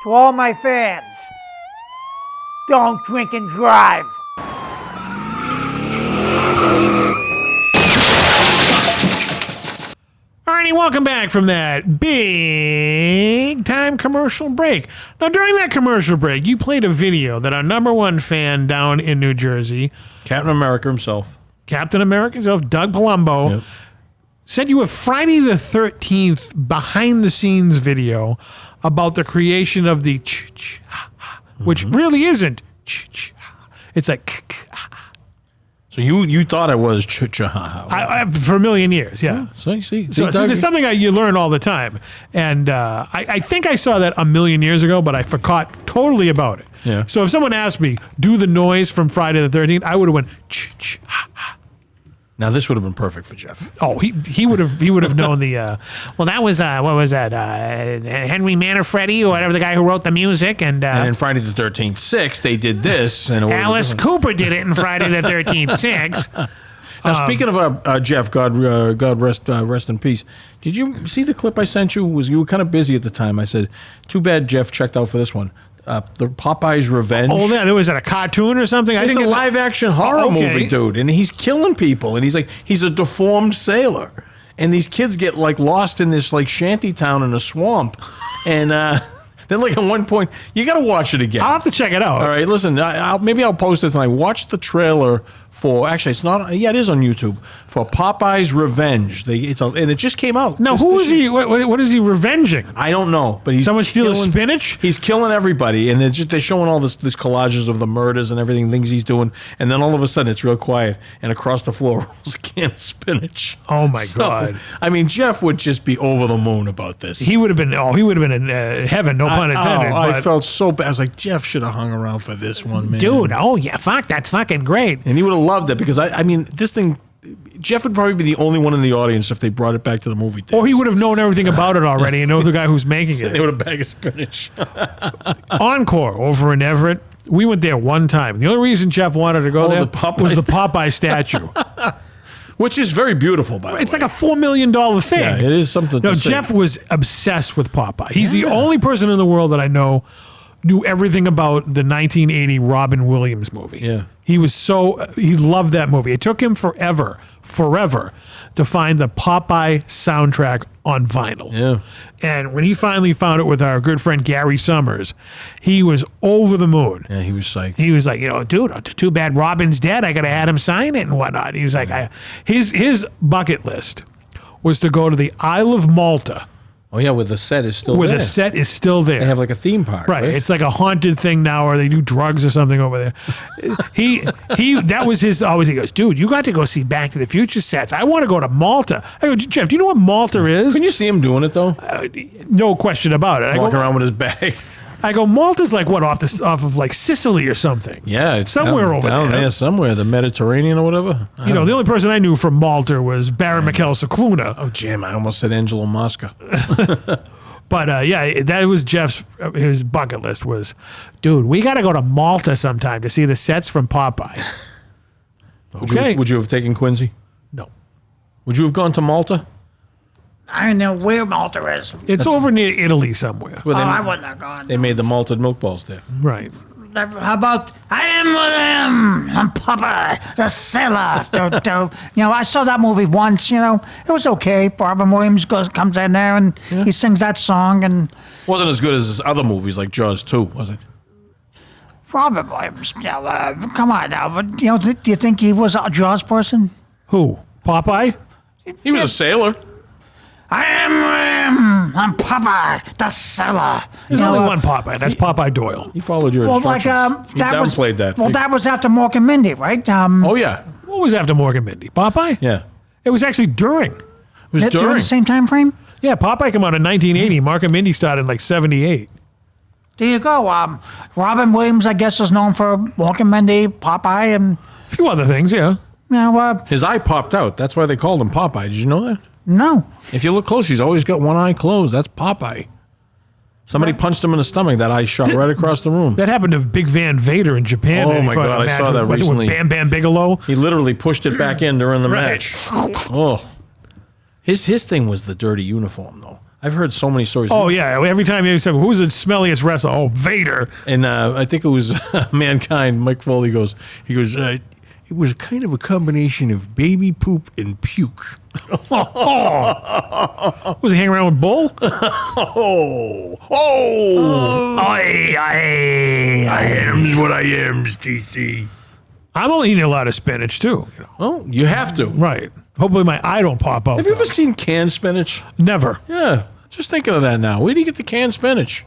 To all my fans, don't drink and drive. Starny, welcome back from that big time commercial break. Now, during that commercial break, you played a video that our number one fan down in New Jersey, Captain America himself, Doug Palumbo, sent you a Friday the 13th behind the scenes video about the creation of the which really isn't it's like so you thought it was for a million years, yeah. So you see, So there's something you learn all the time, and I think I saw that a million years ago, but I forgot totally about it. Yeah. So if someone asked me, do the noise from Friday the 13th, I would have went Now this would have been perfect for Jeff. Oh, he would have known the. Well, that was what was that? Henry Manfredi or whatever, the guy who wrote the music, and in Friday the 13th 6, they did this, and Alice Cooper did it in Friday the 13th 6. Now, speaking of Jeff, God rest in peace. Did you see the clip I sent you? You were kind of busy at the time. I said, too bad Jeff checked out for this one. The Popeye's Revenge. Oh, yeah, there was a cartoon or something. It's a live action horror movie, dude, and he's killing people, and he's a deformed sailor, and these kids get like lost in this like shanty town in a swamp, and then like at one point you got to watch it again. I'll have to check it out. All right, listen, maybe I'll post it tonight. Watch the trailer for it's not. Yeah, it is on YouTube for Popeye's Revenge. And it just came out. Now, who is he? What is he revenging? I don't know, but someone steal his spinach. He's killing everybody, and they're showing all this collages of the murders and everything, things he's doing, and then all of a sudden it's real quiet, and across the floor rolls a can of spinach. Oh my God! I mean, Jeff would just be over the moon about this. He would have been. Oh, he would have been in heaven. No pun intended. I felt so bad. I was like, Jeff should have hung around for this one, man. Dude, oh yeah, fuck, that's fucking great. And he would have loved it because I mean, this thing. Jeff would probably be the only one in the audience if they brought it back to the movie theater. Or he would have known everything about it already and know the guy who's making it. They would have bag of spinach. Encore over in Everett. We went there one time. The only reason Jeff wanted to go there was the Popeye statue. Which is very beautiful, by the way. It's like a $4 million thing. Yeah, it is something to say. Jeff was obsessed with Popeye. He's the only person in the world that I know knew everything about the 1980 Robin Williams movie. Yeah. He loved that movie. It took him forever to find the Popeye soundtrack on vinyl. Yeah. And when he finally found it with our good friend Gary Summers, he was over the moon. Yeah, he was psyched. He was like, dude, too bad Robin's dead. I got to have him sign it and whatnot. He was like, his bucket list was to go to the Isle of Malta. Oh, yeah, where the set is still there. Where the set is still there. They have like a theme park, right? It's like a haunted thing now, or they do drugs or something over there. That was his, always he goes, dude, you got to go see Back to the Future sets. I want to go to Malta. I go, Jeff, do you know what Malta is? Can you see him doing it, though? No question about it. Walking around with his bag. I go, Malta's like what, off of like Sicily or something? Yeah, it's somewhere over down there, somewhere, the Mediterranean or whatever. The only person I knew from Malta was Baron Mikhail Cicluna. Oh, jam! I almost said Angelo Mosca. But that was his bucket list was, dude, we got to go to Malta sometime to see the sets from Popeye. Okay. Would you have taken Quincy? No. Would you have gone to Malta? I don't know where Malta is. It's over near Italy somewhere. I wouldn't have gone. They made the malted milk balls there. Right. How about I am what I am? I'm Popeye, the sailor. I saw that movie once. It was okay. Robin Williams comes in there and he sings that song, and wasn't as good as his other movies like Jaws 2, was it? Robin Williams. Come on now, but do you think he was a Jaws person? Who? Popeye? He was a sailor. I am. I'm Popeye, the sailor. There's only one Popeye. That's Popeye Doyle. He followed your instructions. He downplayed that. Well, that was after Mork and Mindy, right? Oh, yeah. What was after Mork and Mindy? Popeye? Yeah. It was actually during. It was during the same time frame? Yeah, Popeye came out in 1980. Mork and Mindy started in like 78. There you go. Robin Williams, I guess, is known for Mork and Mindy, Popeye, and a few other things, yeah. His eye popped out. That's why they called him Popeye. Did you know that? No. If you look close, he's always got one eye closed. That's Popeye. Somebody punched him in the stomach. That eye shot right across the room. That happened to Big Van Vader in Japan. Oh, my God. I saw that recently. With Bam Bam Bigelow. He literally pushed it back in during the match. Oh. His thing was the dirty uniform, though. I've heard so many stories. Oh, yeah. Every time you said, who's the smelliest wrestler? Oh, Vader. And I think it was Mankind. Mike Foley goes, It was kind of a combination of baby poop and puke. Was he hanging around with Bull? I am what I am, TC. I'm only eating a lot of spinach too. Oh, you have to. Right. Hopefully my eye don't pop out. Have you ever though. seen canned spinach? Never. Yeah, just thinking of that now. Where do you get the canned spinach?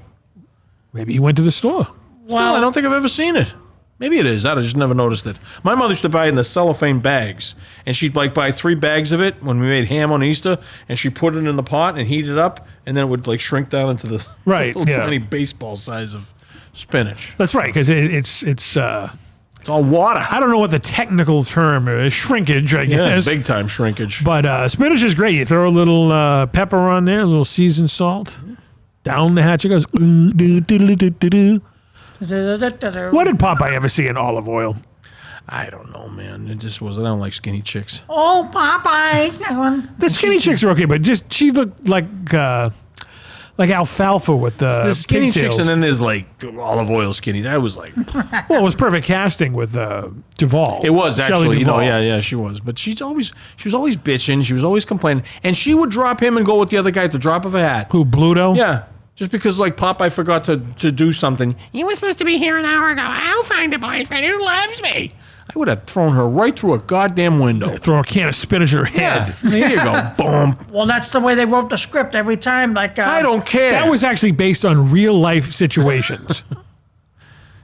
Maybe he went to the store. Still, I don't think I've ever seen it. Maybe it is. I just never noticed it. My mother used to buy it in the cellophane bags, and she'd like buy 3 bags of it when we made ham on Easter, and she put it in the pot and heat it up, and then it would like shrink down into the little tiny baseball size of spinach. That's right, because it's It's all water. I don't know what the technical term is. Shrinkage, I Yeah, guess. big time shrinkage. But spinach is great. You throw a little pepper on there, a little seasoned salt. Down the hatch it goes. What did Popeye ever see in olive oil? I don't know, man. It just was. I don't like skinny chicks. Oh, Popeye. That one. The skinny chicks are okay, but just she looked like alfalfa with the skinny pigtails. chicks, and then there's like olive oil skinny. That was like, Well, it was perfect casting with Duvall. it was Shelley actually, Duvall. yeah, she was. But she was always bitching. She was always complaining, and she would drop him and go with the other guy at the drop of a hat. Who, Bluto? Yeah, just because like Popeye forgot to do something. You were supposed to be here an hour ago. I'll find a boyfriend who loves me. I would have thrown her right through a goddamn window. Throw a can of spinach at her head. Yeah, there you go. Boom. Well, that's the way they wrote the script every time. Like I don't care. That was actually based on real life situations.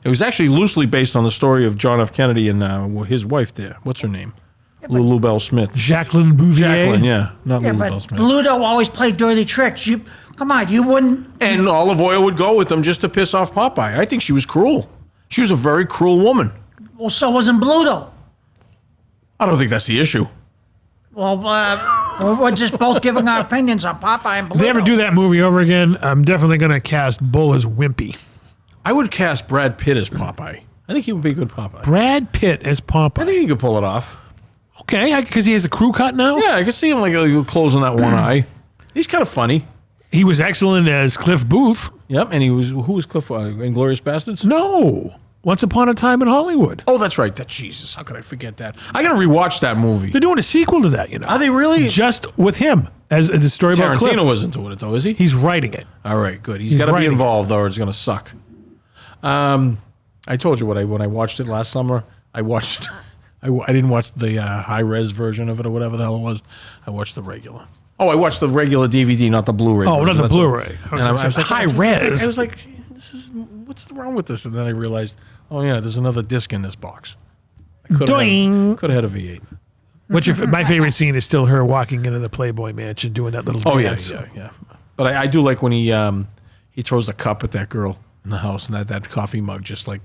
It was actually loosely based on the story of John F. Kennedy and his wife there. What's her name? Lulu Bell Smith. Jacqueline Bouvier. Jacqueline, yeah. Not Yeah, Lulu but Bell Smith. Bluto always played dirty tricks. Come on, you wouldn't. And olive oil would go with them just to piss off Popeye. I think she was cruel. She was a very cruel woman. Well, so wasn't Bluto. I don't think that's the issue. Well, we're just both giving our opinions on Popeye and Bluto. If they ever do that movie over again, I'm definitely going to cast Bull as Wimpy. I would cast Brad Pitt as Popeye. I think he would be a good Popeye. Brad Pitt as I Popeye. think he could pull it off. Okay, because he has a crew cut now? Yeah, I could see him like closing that one eye. He's kind of funny. He was excellent as Cliff Booth. Yep, and who was Cliff? Inglourious Bastards? No. Once Upon a Time in Hollywood. Oh, that's right. Jesus, how could I forget that? I got to rewatch that movie. They're doing a sequel to that, you know. Are they really? Just with him as the story about Cliff. Tarantino wasn't doing it, though, is he? He's writing it. All right, good. He's got to be writing. involved, or it's going to suck. I told you when I watched it last summer. I didn't watch the high res version of it or whatever the hell it was. I watched the regular. Oh, I watched the regular DVD, not the Blu-ray. Oh, not version. the That's Blu-ray. And I was like, high res. I was like, what's wrong with this? And then I realized, oh yeah, there's another disc in this box. Doing. Could have had a V8. My favorite scene is still her walking into the Playboy Mansion doing that little Oh dance. yeah. But I do like when he throws a cup at that girl in the house, and that coffee mug just like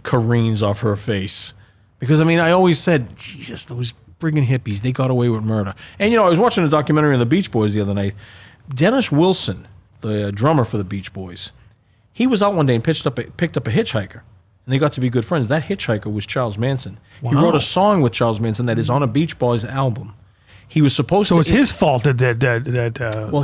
careens off her face. Because I mean, I always said, Jesus, those friggin' hippies, they got away with murder. And I was watching a documentary on the Beach Boys the other night. Dennis Wilson, the drummer for the Beach Boys, he was out one day and picked up a hitchhiker, and they got to be good friends. That hitchhiker was Charles Manson. He wrote a song with Charles Manson that is on a Beach Boys album. He was supposed to. So it's his fault that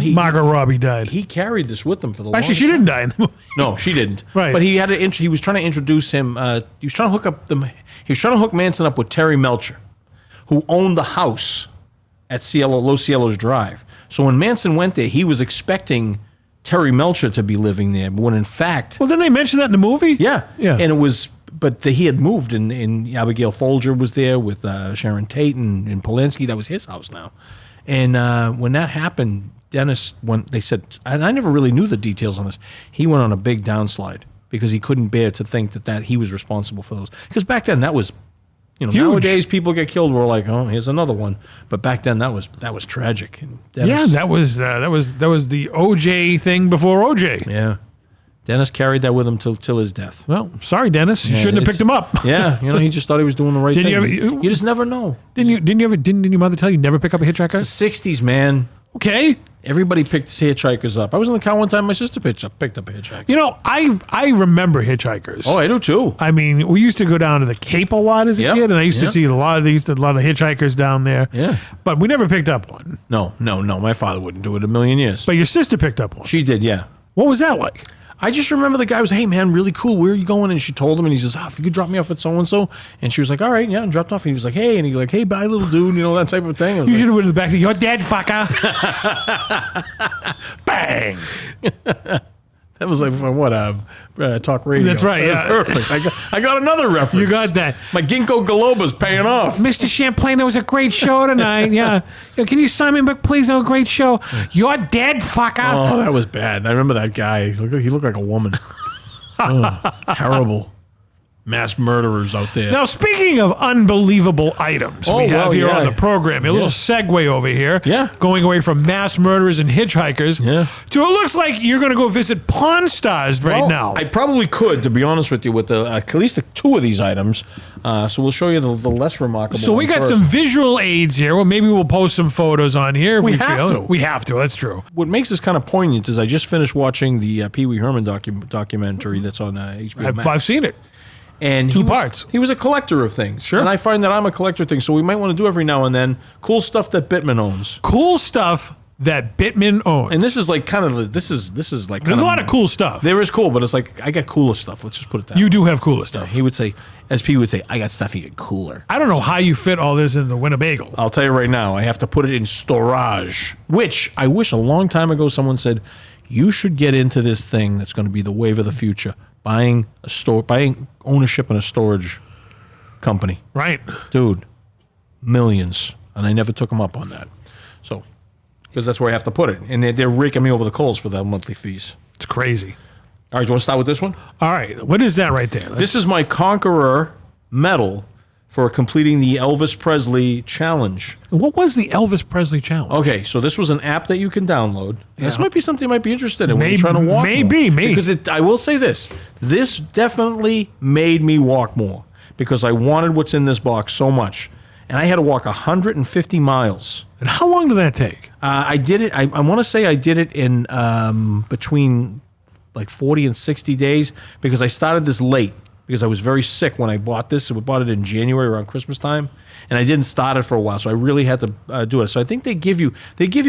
he- Margot Robbie died. He carried this with him for the Actually, longest she time. didn't die in the movie. No, she didn't. Right. But he had to. He was trying to introduce him. He was trying to hook Manson up with Terry Melcher, who owned the house at Los Cielos Drive. So when Manson went there, he was expecting Terry Melcher to be living there, but when in fact, Well, didn't they mention that in the movie? yeah, Yeah. and it was. But he had moved, and Abigail Folger was there with Sharon Tate and Polanski. That was his house now. And when that happened, Dennis, they said, and I never really knew the details on this, he went on a big downslide because he couldn't bear to think that he was responsible for those. Because back then, that was, Huge. nowadays people get killed, we're like, oh, here's another one. But back then, that was tragic. And Yeah, Dennis, that was the OJ thing before OJ. yeah. Dennis carried that with him till his death. Well, sorry, Dennis. You Yeah, shouldn't have picked him up. Yeah, he just thought he was doing the right Didn't thing. you ever- You just never know. Didn't your mother tell you never pick up a hitchhiker? It's the 60s, man. Okay. Everybody picked hitchhikers up. I was in the car one time. My sister picked up a hitchhiker. I remember hitchhikers. Oh, I do too. I mean, we used to go down to the Cape a lot as a Yep. kid, and I used to Yep. see a lot of hitchhikers down there. Yeah. But we never picked up one. No. My father wouldn't do it a million years. But your sister picked up one. She did, yeah. What was that like? I just remember the guy was, hey, man, really cool. Where are you going? And she told him, and he says, if you could drop me off at so-and-so. And she was like, all right, yeah, and dropped off. And he was like, hey, and he's like, hey, bye, little dude, that type of thing. You should have went to the back and said, you're dead, fucker. Bang. That was like what talk radio. That's right. That was perfect. I got another reference. You got that. My ginkgo biloba's paying off. Mr. Champlain, that was a great show tonight. Yeah. Can you sign me book, please? Oh, great show. You're dead, fucker. Oh, that was bad. I remember that guy. He looked like a woman. Terrible. Mass murderers out there. Now, speaking of unbelievable items we have here on the program, a little segue over here. Yeah. Going away from mass murderers and hitchhikers to it looks like you're going to go visit Pawn Stars now. I probably could, to be honest with you, with at least two of these items. So we'll show you the less remarkable. So we got some visual aids here. Well, maybe we'll post some photos on here if we have feel to. it. We have to. That's true. What makes this kind of poignant is I just finished watching the Pee Wee Herman documentary that's on HBO Max. I've seen it. And two parts. He was a collector of things. Sure. And I find that I'm a collector of things. So we might want to do every now and then cool stuff that Bittman owns. Cool stuff that Bittman owns. And this is like kind of this is like there's a lot of cool stuff. There is cool, but it's like I got cooler stuff. Let's just put it that way. You do have cooler stuff. He would say, as P would say, I got stuff even cooler. I don't know how you fit all this in the Winnebago. I'll tell you right now, I have to put it in storage, which I wish a long time ago someone said, you should get into this thing that's going to be the wave of the future. Buying ownership in a storage company. Right. Dude, millions. And I never took them up on that. So, because that's where I have to put it. And they're raking me over the coals for their monthly fees. It's crazy. All right, do you want to start with this one? All right. What is that right there? This is my Conqueror medal for completing the Elvis Presley challenge. What was the Elvis Presley challenge? Okay, so this was an app that you can download. Yeah. This might be something you might be interested in when Maybe- you're trying to walk maybe, more. maybe. Because I will say this. This definitely made me walk more because I wanted what's in this box so much. And I had to walk 150 miles. And how long did that take? I did it, I want to say I did it in between like 40 and 60 days because I started this late. Because I was very sick when I bought this. We bought it in January around Christmas time, and I didn't start it for a while, so I really had to do it. So I think they give you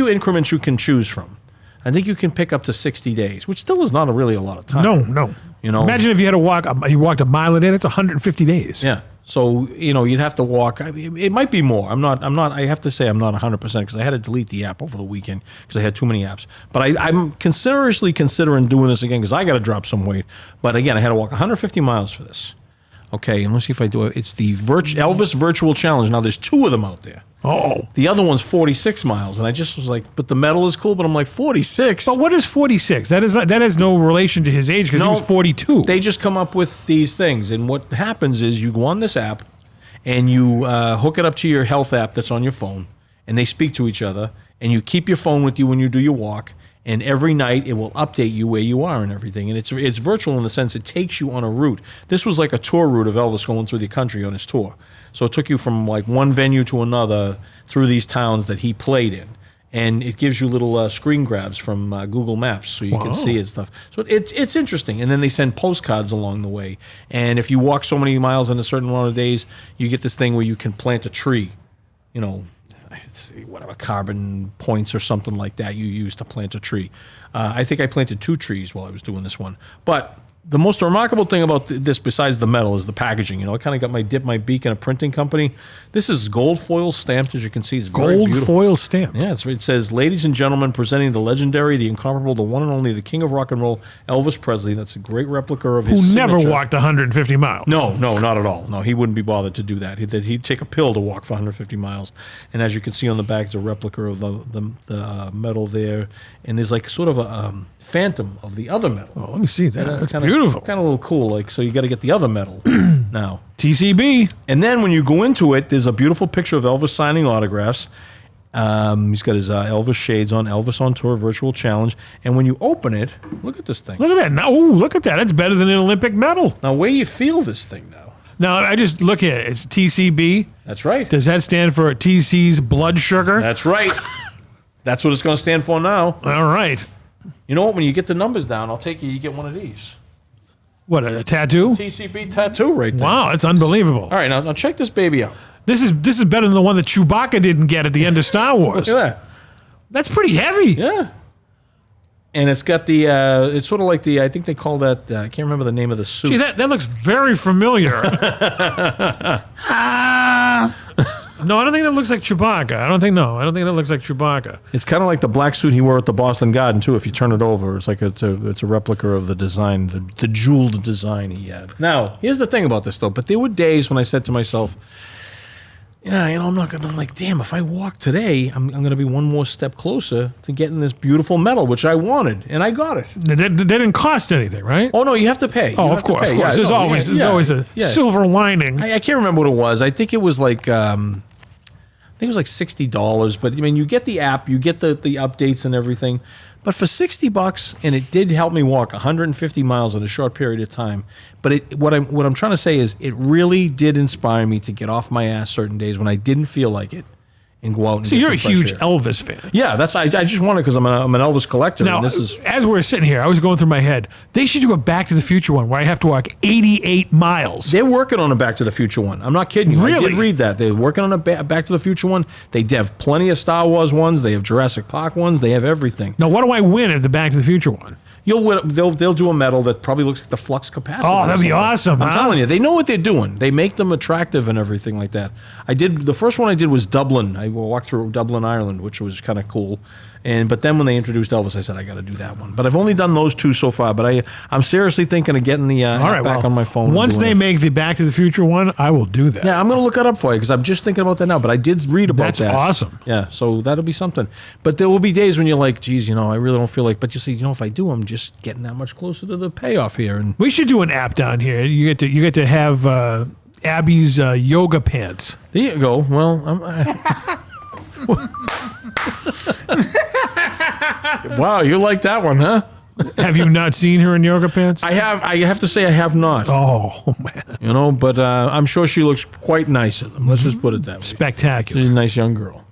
increments you can choose from. I think you can pick up to 60 days, which still is not really a lot of time. No. You know, Imagine if you had to walk. You walked a mile a day. That's 150 days. Yeah. So you'd have to walk. I mean, it might be more. I'm not. I have to say I'm not 100% because I had to delete the app over the weekend because I had too many apps. But I'm seriously considering doing this again because I got to drop some weight. But again, I had to walk 150 miles for this. Okay, and let's see if I do it. It's the Elvis Virtual Challenge. Now there's two of them out there. Oh. The other one's 46 miles, and I just was like, but the medal is cool. But I'm like 46. But what is 46? That has no relation to his age because he was 42. They just come up with these things, and what happens is you go on this app, and you hook it up to your health app that's on your phone, and they speak to each other, and you keep your phone with you when you do your walk. And every night it will update you where you are and everything. And it's virtual in the sense it takes you on a route. This was like a tour route of Elvis going through the country on his tour. So it took you from like one venue to another through these towns that he played in. And it gives you little screen grabs from Google Maps so you can see it stuff. So it's interesting. And then they send postcards along the way. And if you walk so many miles in a certain amount of days, you get this thing where you can plant a tree, it's whatever carbon points or something like that you use to plant a tree. I think I planted 2 trees while I was doing this one. But the most remarkable thing about this, besides the medal, is the packaging. I kind of got my beak in a printing company. This is gold foil stamped, as you can see. It's very Gold beautiful. foil stamped. Yeah, it says, "Ladies and gentlemen, presenting the legendary, the incomparable, the one and only, the king of rock and roll, Elvis Presley." That's a great replica of his Who never signature. walked 150 miles. No, not at all. No, he wouldn't be bothered to do that. He'd take a pill to walk for 150 miles. And as you can see on the back, it's a replica of the medal there. And there's like sort of a phantom of the other medal. Oh, let me see that. That's kinda, beautiful. Kind of a little cool. Like, so you got to get the other medal now. TCB. And then when you go into it, there's a beautiful picture of Elvis signing autographs. He's got his Elvis shades on, Elvis on Tour Virtual Challenge. And when you open it, look at this thing. Look at that. Now, look at that. That's better than an Olympic medal. Now, where do you feel this thing now? Now, I just look at it. It's TCB. That's right. Does that stand for TC's blood sugar? That's right. That's what it's going to stand for now. All right. You know what? When you get the numbers down, I'll take you. You get one of these. What, a tattoo? TCB tattoo right there. Wow, that's unbelievable. All right, now check this baby out. This is better than the one that Chewbacca didn't get at the end of Star Wars. Look at that. That's pretty heavy. Yeah. And it's got the, it's sort of like the, I think they call that, I can't remember the name of the suit. Gee, that looks very familiar. No, I don't think that looks like Chewbacca. I don't think that looks like Chewbacca. It's kind of like the black suit he wore at the Boston Garden, too, if you turn it over. It's like it's a replica of the design, the jeweled design he had. Now, here's the thing about this, though. But there were days when I said to myself, yeah, I'm not going to, like, damn, if I walk today, I'm going to be one more step closer to getting this beautiful medal, which I wanted, and I got it. That didn't cost anything, right? Oh, no, you have to pay. Oh, of course. Yeah, There's always a silver lining. I can't remember what it was. I think it was like, I think it was like $60, but I mean, you get the app, you get the updates and everything, but for $60, and it did help me walk 150 miles in a short period of time. But what I'm trying to say is, it really did inspire me to get off my ass certain days when I didn't feel like it, and go out and So get you're a some fresh huge air. Elvis fan. Yeah, I just wanted because I'm an Elvis collector. Now, and this is as we're sitting here, I was going through my head, they should do a Back to the Future one where I have to walk 88 miles. they're working on a Back to the Future one. I'm not kidding you. I Really? did read that. They're working on a Back to the Future one. They have plenty of Star Wars ones. They have Jurassic Park ones. They have everything. Now, what do I win at the Back to the Future one? You'll win, they'll do a medal that probably looks like the flux capacitor. Oh, or that'd be something. awesome, I'm huh? telling you, they know what they're doing. They make them attractive and everything like that. The first one I did was Dublin. I walked through Dublin, Ireland, which was kind of cool. But then when they introduced Elvis, I said I got to do that one. But I've only done those two so far. But I'm seriously thinking of getting the app back on my phone. Once they make the Back to the Future one, I will do that. Yeah, I'm going to look it up for you because I'm just thinking about that now. But I did read about That's that. awesome. Yeah, so that'll be something. But there will be days when you're like, geez, I really don't feel like. But you see, if I do, I'm just getting that much closer to the payoff here. And We should do an app down here. You get to have Abby's yoga pants. there you go. Well, wow, you like that one, huh? Have you not seen her in yoga pants? I have to say I have not. Oh, man. But I'm sure she looks quite nice in them. Let's just put it that way. Spectacular. She's a nice young girl.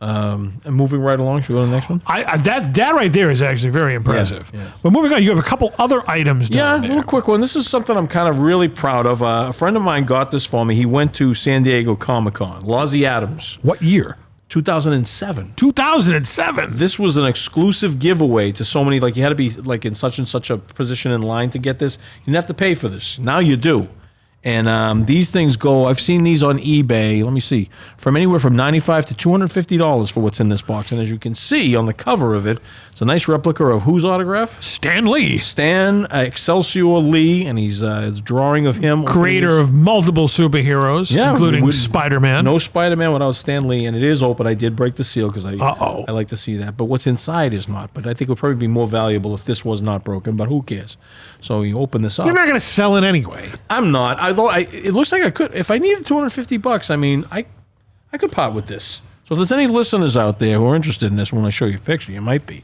And moving right along, should we go to the next one? That right there is actually very impressive. Yeah. But moving on, you have a couple other items Yeah, down a there. little quick one. This is something I'm kind of really proud of. A friend of mine got this for me. He went to San Diego Comic-Con. Lozzie Adams, What year? 2007. 2007. This was an exclusive giveaway to so many. Like, you had to be like in such and such a position in line to get this. You didn't have to pay for this. Now you do. And these things go, I've seen these on eBay, let me see, from anywhere from $95 to $250 for what's in this box. And as you can see on the cover of it, it's a nice replica of whose autograph? Stan Lee, Stan Excelsior Lee, and he's a drawing of him. creator of multiple superheroes, Yeah, including with- Spider-Man. No Spider-Man without Stan Lee, and it is open. I did break the seal because I Uh-oh. like to see that. But what's inside is not. But I think it would probably be more valuable if this was not broken, but who cares? So you open this up. You're not going to sell it anyway. I'm not. Although it looks like I could. If I needed $250, I mean, I could part with this. So if there's any listeners out there who are interested in this, when I show you a picture, you might be.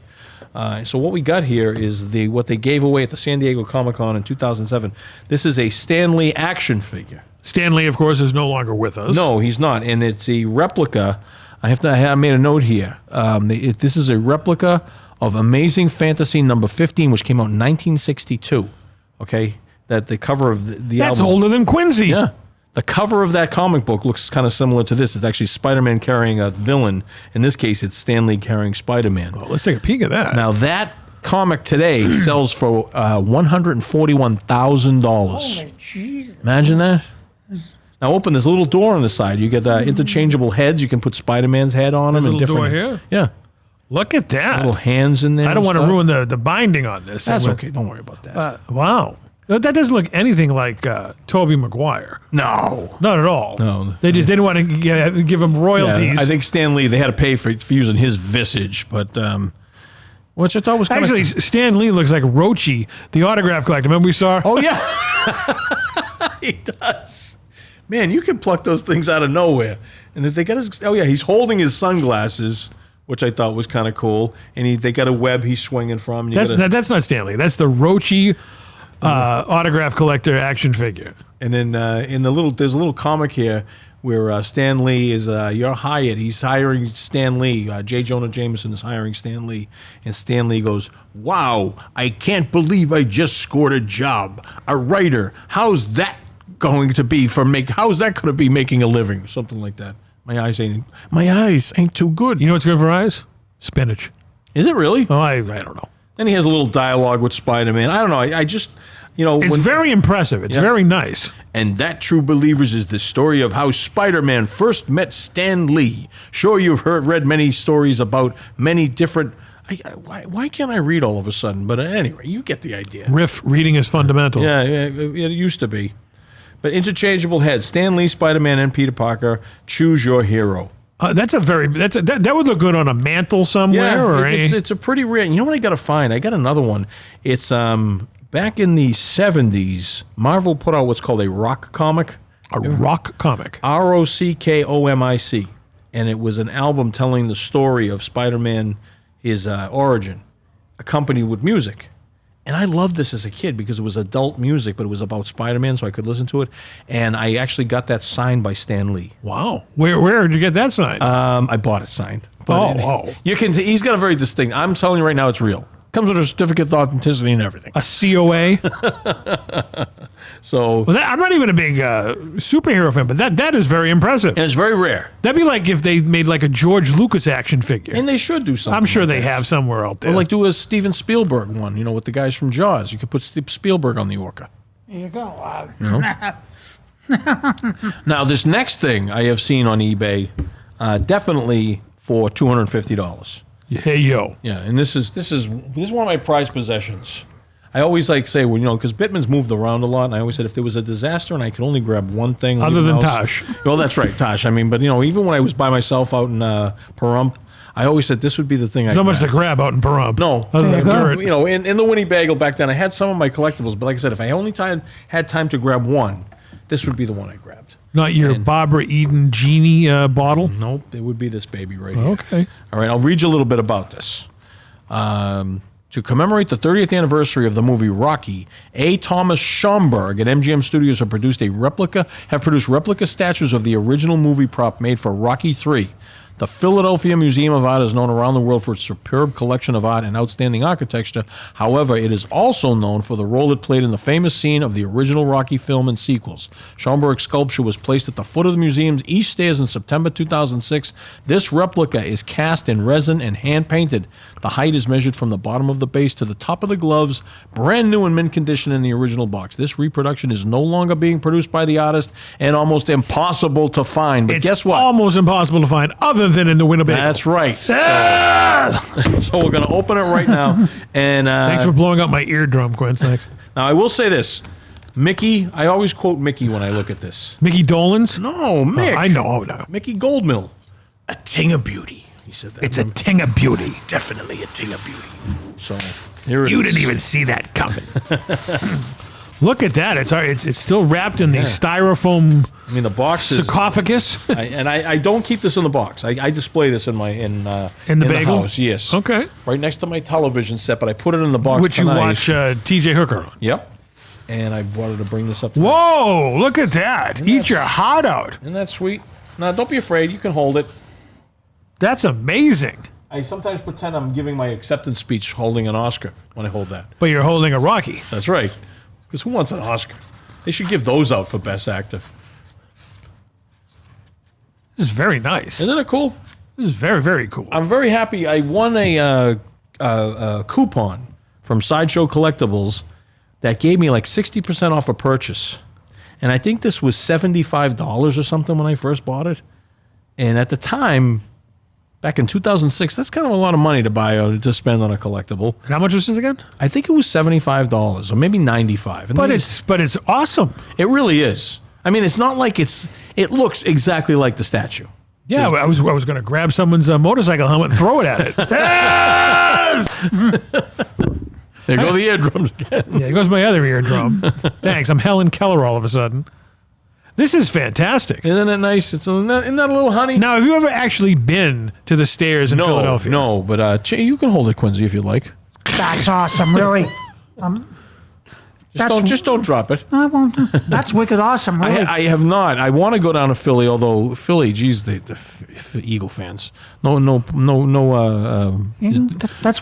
So what we got here is what they gave away at the San Diego Comic-Con in 2007. This is a Stan Lee action figure. Stan Lee, of course, is no longer with us. No, he's not, and it's a replica. I made a note here. This is a replica of Amazing Fantasy number 15, which came out in 1962. Okay, that the cover of the That's album. older than Quincy. Yeah. The cover of that comic book looks kind of similar to this. It's actually Spider-Man carrying a villain. In this case, it's Stan Lee carrying Spider-Man. Well, let's take a peek at that. Now, that comic today sells for $141,000. Imagine that. Now, open this little door on the side. You get interchangeable heads. You can put Spider-Man's head on them. There's a and little door different. here? Yeah. Look at that. Little hands in there. I don't and want to stuff. ruin the binding on this. That's okay. Don't worry about that. Wow. That doesn't look anything like Tobey Maguire. No. Not at all. No. They just didn't want to give him royalties. Yeah, I think Stan Lee, they had to pay for using his visage, but which I thought was kind Actually, Stan Lee looks like Roachy, the autograph collector. Remember we saw? Oh, yeah. He does. Man, you can pluck those things out of nowhere. And if they got his, he's holding his sunglasses, which I thought was kind of cool. And they got a web he's swinging from. And That's not Stan Lee. That's the Roachy autograph collector action figure. And then there's a little comic here where Stan Lee is you're hired. He's hiring Stan Lee. J. Jonah Jameson is hiring Stan Lee, and Stan Lee goes, "Wow, I can't believe I just scored a job. A writer. How's that going to be how's that going to be making a living?" Something like that. My eyes ain't too good. You know what's good for eyes? Spinach. Is it really? Oh, I don't know. And he has a little dialogue with Spider-Man. I don't know. I just, It's very impressive. It's very nice. And that, True Believers, is the story of how Spider-Man first met Stan Lee. Sure, you've read many stories about many different... Why can't I read all of a sudden? But anyway, you get the idea. Riff reading is fundamental. Yeah, it used to be. But interchangeable heads. Stan Lee, Spider-Man, and Peter Parker. Choose your hero. That would look good on a mantle somewhere. It's a pretty rare. You know what I got to find? I got another one. It's back in the 70s, Marvel put out what's called a rock comic. A rock comic. ROCKOMIC. And it was an album telling the story of Spider-Man, his origin, accompanied with music. And I loved this as a kid because it was adult music, but it was about Spider-Man, so I could listen to it. And I actually got that signed by Stan Lee. Wow. Where did you get that signed? I bought it signed. Oh. He's got a very distinct, I'm telling you right now, it's real. Comes with a certificate of authenticity and everything. A COA? So I'm not even a big superhero fan, but that is very impressive. And it's very rare. That'd be like if they made like a George Lucas action figure. And they should do something. I'm sure they have somewhere out there. Or like do a Steven Spielberg one, with the guys from Jaws. You could put Spielberg on the Orca. There you go. Now, this next thing I have seen on eBay, definitely for $250. Hey yo. Yeah, and this is one of my prized possessions. I always say, because Bittman's moved around a lot, and I always said if there was a disaster and I could only grab one thing. Other than Tosh. Well, that's right, Tosh. I mean, but even when I was by myself out in Pahrump, I always said this would be the thing. So much to grab out in Pahrump. No, other than dirt. In the Winnebago back then, I had some of my collectibles, but like I said, if I only had time to grab one, this would be the one I grabbed. Not your Barbara Eden genie bottle? Nope, it would be this baby right here. Okay. All right, I'll read you a little bit about this. To commemorate the 30th anniversary of the movie Rocky, A. Thomas Schomburg at MGM Studios have produced replica statues of the original movie prop made for Rocky III. The Philadelphia Museum of Art is known around the world for its superb collection of art and outstanding architecture. However, it is also known for the role it played in the famous scene of the original Rocky film and sequels. Schomburg's sculpture was placed at the foot of the museum's east stairs in September 2006. This replica is cast in resin and hand-painted. The height is measured from the bottom of the base to the top of the gloves, brand new and mint condition in the original box. This reproduction is no longer being produced by the artist and almost impossible to find. But guess what? Almost impossible to find other than in the Winnebago. That's right. So we're going to open it right now. And thanks for blowing up my eardrum, Quince. Thanks. Now, I will say this. Mickey, I always quote Mickey when I look at this. Mickey Dolenz? No, Mick. I know. No. Mickey Goldmill. A ting of beauty. He said that. It's a ting of beauty. Definitely a ting of beauty. So here it is. You didn't even see that coming. Look at that. It's still wrapped in the styrofoam the box is sarcophagus. I don't keep this in the box. I display this in the bagel? house. Yes. Okay. Right next to my television set, but I put it in the box Which tonight. you watch TJ Hooker on. Yep. And I wanted to bring this up tonight. Whoa, look at that. Eat your heart out. Isn't that sweet? Now, don't be afraid. You can hold it. That's amazing. I sometimes pretend I'm giving my acceptance speech holding an Oscar when I hold that. But you're holding a Rocky. That's right. Because who wants an Oscar? They should give those out for Best Actor. This is very nice. Isn't it cool? This is very, very cool. I'm very happy. I won a coupon from Sideshow Collectibles that gave me like 60% off a purchase. And I think this was $75 or something when I first bought it. And at the time, back in 2006, that's kind of a lot of money to spend on a collectible. And how much was this again? I think it was $75 or maybe $95. And but it's awesome. It really is. I mean, it's not like it looks exactly like the statue. Yeah, I was going to grab someone's motorcycle helmet and throw it at it. There go the eardrums again. Yeah, there goes my other eardrum. Thanks. I'm Helen Keller all of a sudden. This is fantastic. Isn't it nice? Isn't that a little honey? Now, have you ever actually been to the stairs in Philadelphia? No, but you can hold it, Quincy, if you like. That's awesome, really. Just don't drop it. I won't. That's wicked awesome, really. I have not. I want to go down to Philly, although Philly, geez, the Eagle fans. No. That's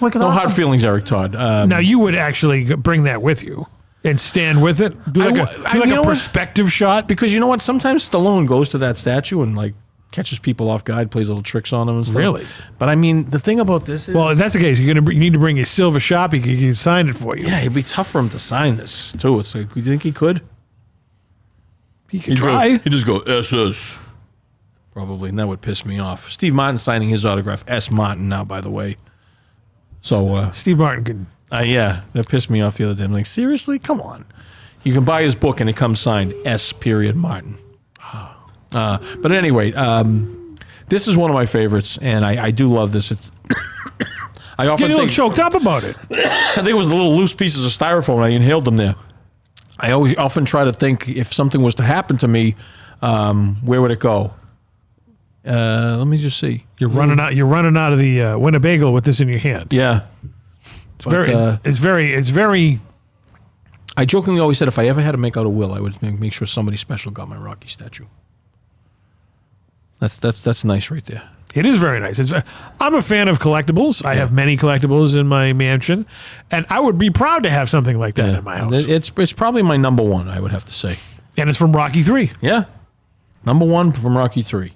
wicked no awesome. hard feelings, Eric Todd. Now, you would actually bring that with you and stand with it? Do like a perspective shot? Because you know what? Sometimes Stallone goes to that statue and like catches people off guard, plays little tricks on them and stuff. Really? But I mean, the thing about this is, Well, if that's the case, you need to bring a silver Sharpie. He can sign it for you. yeah, it'd be tough for him to sign this too. It's like, you think he could? He could try. He just go SS. Probably, and that would piss me off. Steve Martin signing his autograph, S. Martin now, by the way. So Steve Martin can. yeah, that pissed me off the other day. I'm like, seriously, come on. You can buy his book and it comes signed S. Martin. But anyway, this is one of my favorites, and I do love this. It's I often Getting a little think choked up about it. I think it was the little loose pieces of styrofoam. I inhaled them there. I often try to think, if something was to happen to me, where would it go? Let me just see. You're running out of the Winnebago with this in your hand. Yeah, It's very. I jokingly always said if I ever had to make out a will, I would make sure somebody special got my Rocky statue. That's nice right there. It is very nice. I'm a fan of collectibles. I have many collectibles in my mansion, and I would be proud to have something like that in my house. It's probably my number one, I would have to say. And it's from Rocky 3. Yeah, number one from Rocky 3.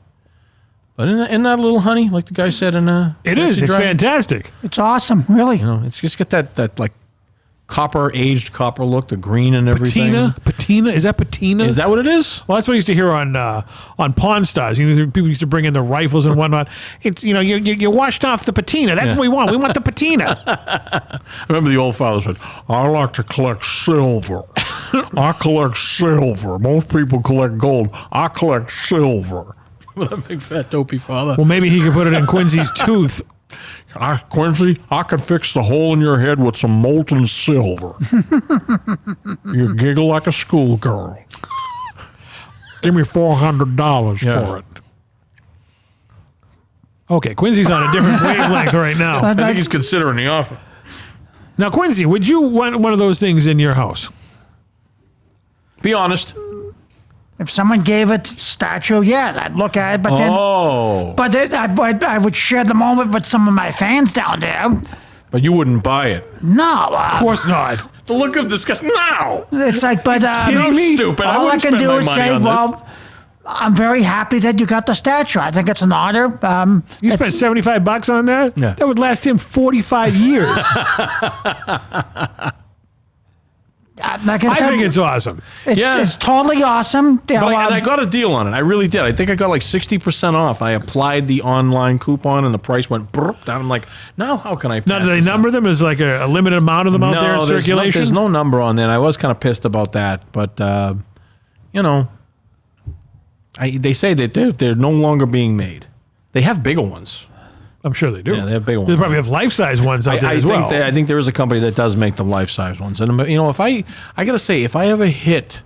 But isn't that a little honey, like the guy said in It is. It's fantastic. It's awesome, really. You know, it's just got that like aged copper look, the green and everything. Patina? Is that patina? Is that what it is? Well, that's what I used to hear on Pawn Stars. People used to bring in the rifles and whatnot. It's you washed off the patina. That's what we want. We want the patina. I remember the old father said, "I like to collect silver. I collect silver. Most people collect gold. I collect silver." What a big fat dopey father. Well, maybe he could put it in Quincy's tooth. Quincy, I can fix the hole in your head with some molten silver. You giggle like a schoolgirl. Give me $400 for it. Okay, Quincy's on a different wavelength right now. I think he's considering the offer. Now, Quincy, would you want one of those things in your house? Be honest. If someone gave it statue, yeah, I'd look at it. But then, I would share the moment with some of my fans down there. But you wouldn't buy it. No, Of course not. The look of disgust. No. it's like, but Kidding me? Stupid. all I wouldn't can spend do my is money say, on this. well, I'm very happy that you got the statue. I think it's an honor. You spent $75 on that? Yeah. That would last him 45 years. Like I said, I think it's awesome. it's totally awesome. But I got a deal on it. I really did. I think I got like 60% off. I applied the online coupon and the price went down. I'm like, now how can I pass Now, do they this number up? them as like a limited amount of them out there in circulation? There's no number on that. I was kind of pissed about that. But, they say that they're no longer being made. They have bigger ones. I'm sure they do. Yeah, they have big ones. They probably have life-size ones out there as well. I think there is a company that does make the life-size ones. And, if I got to say, if I ever hit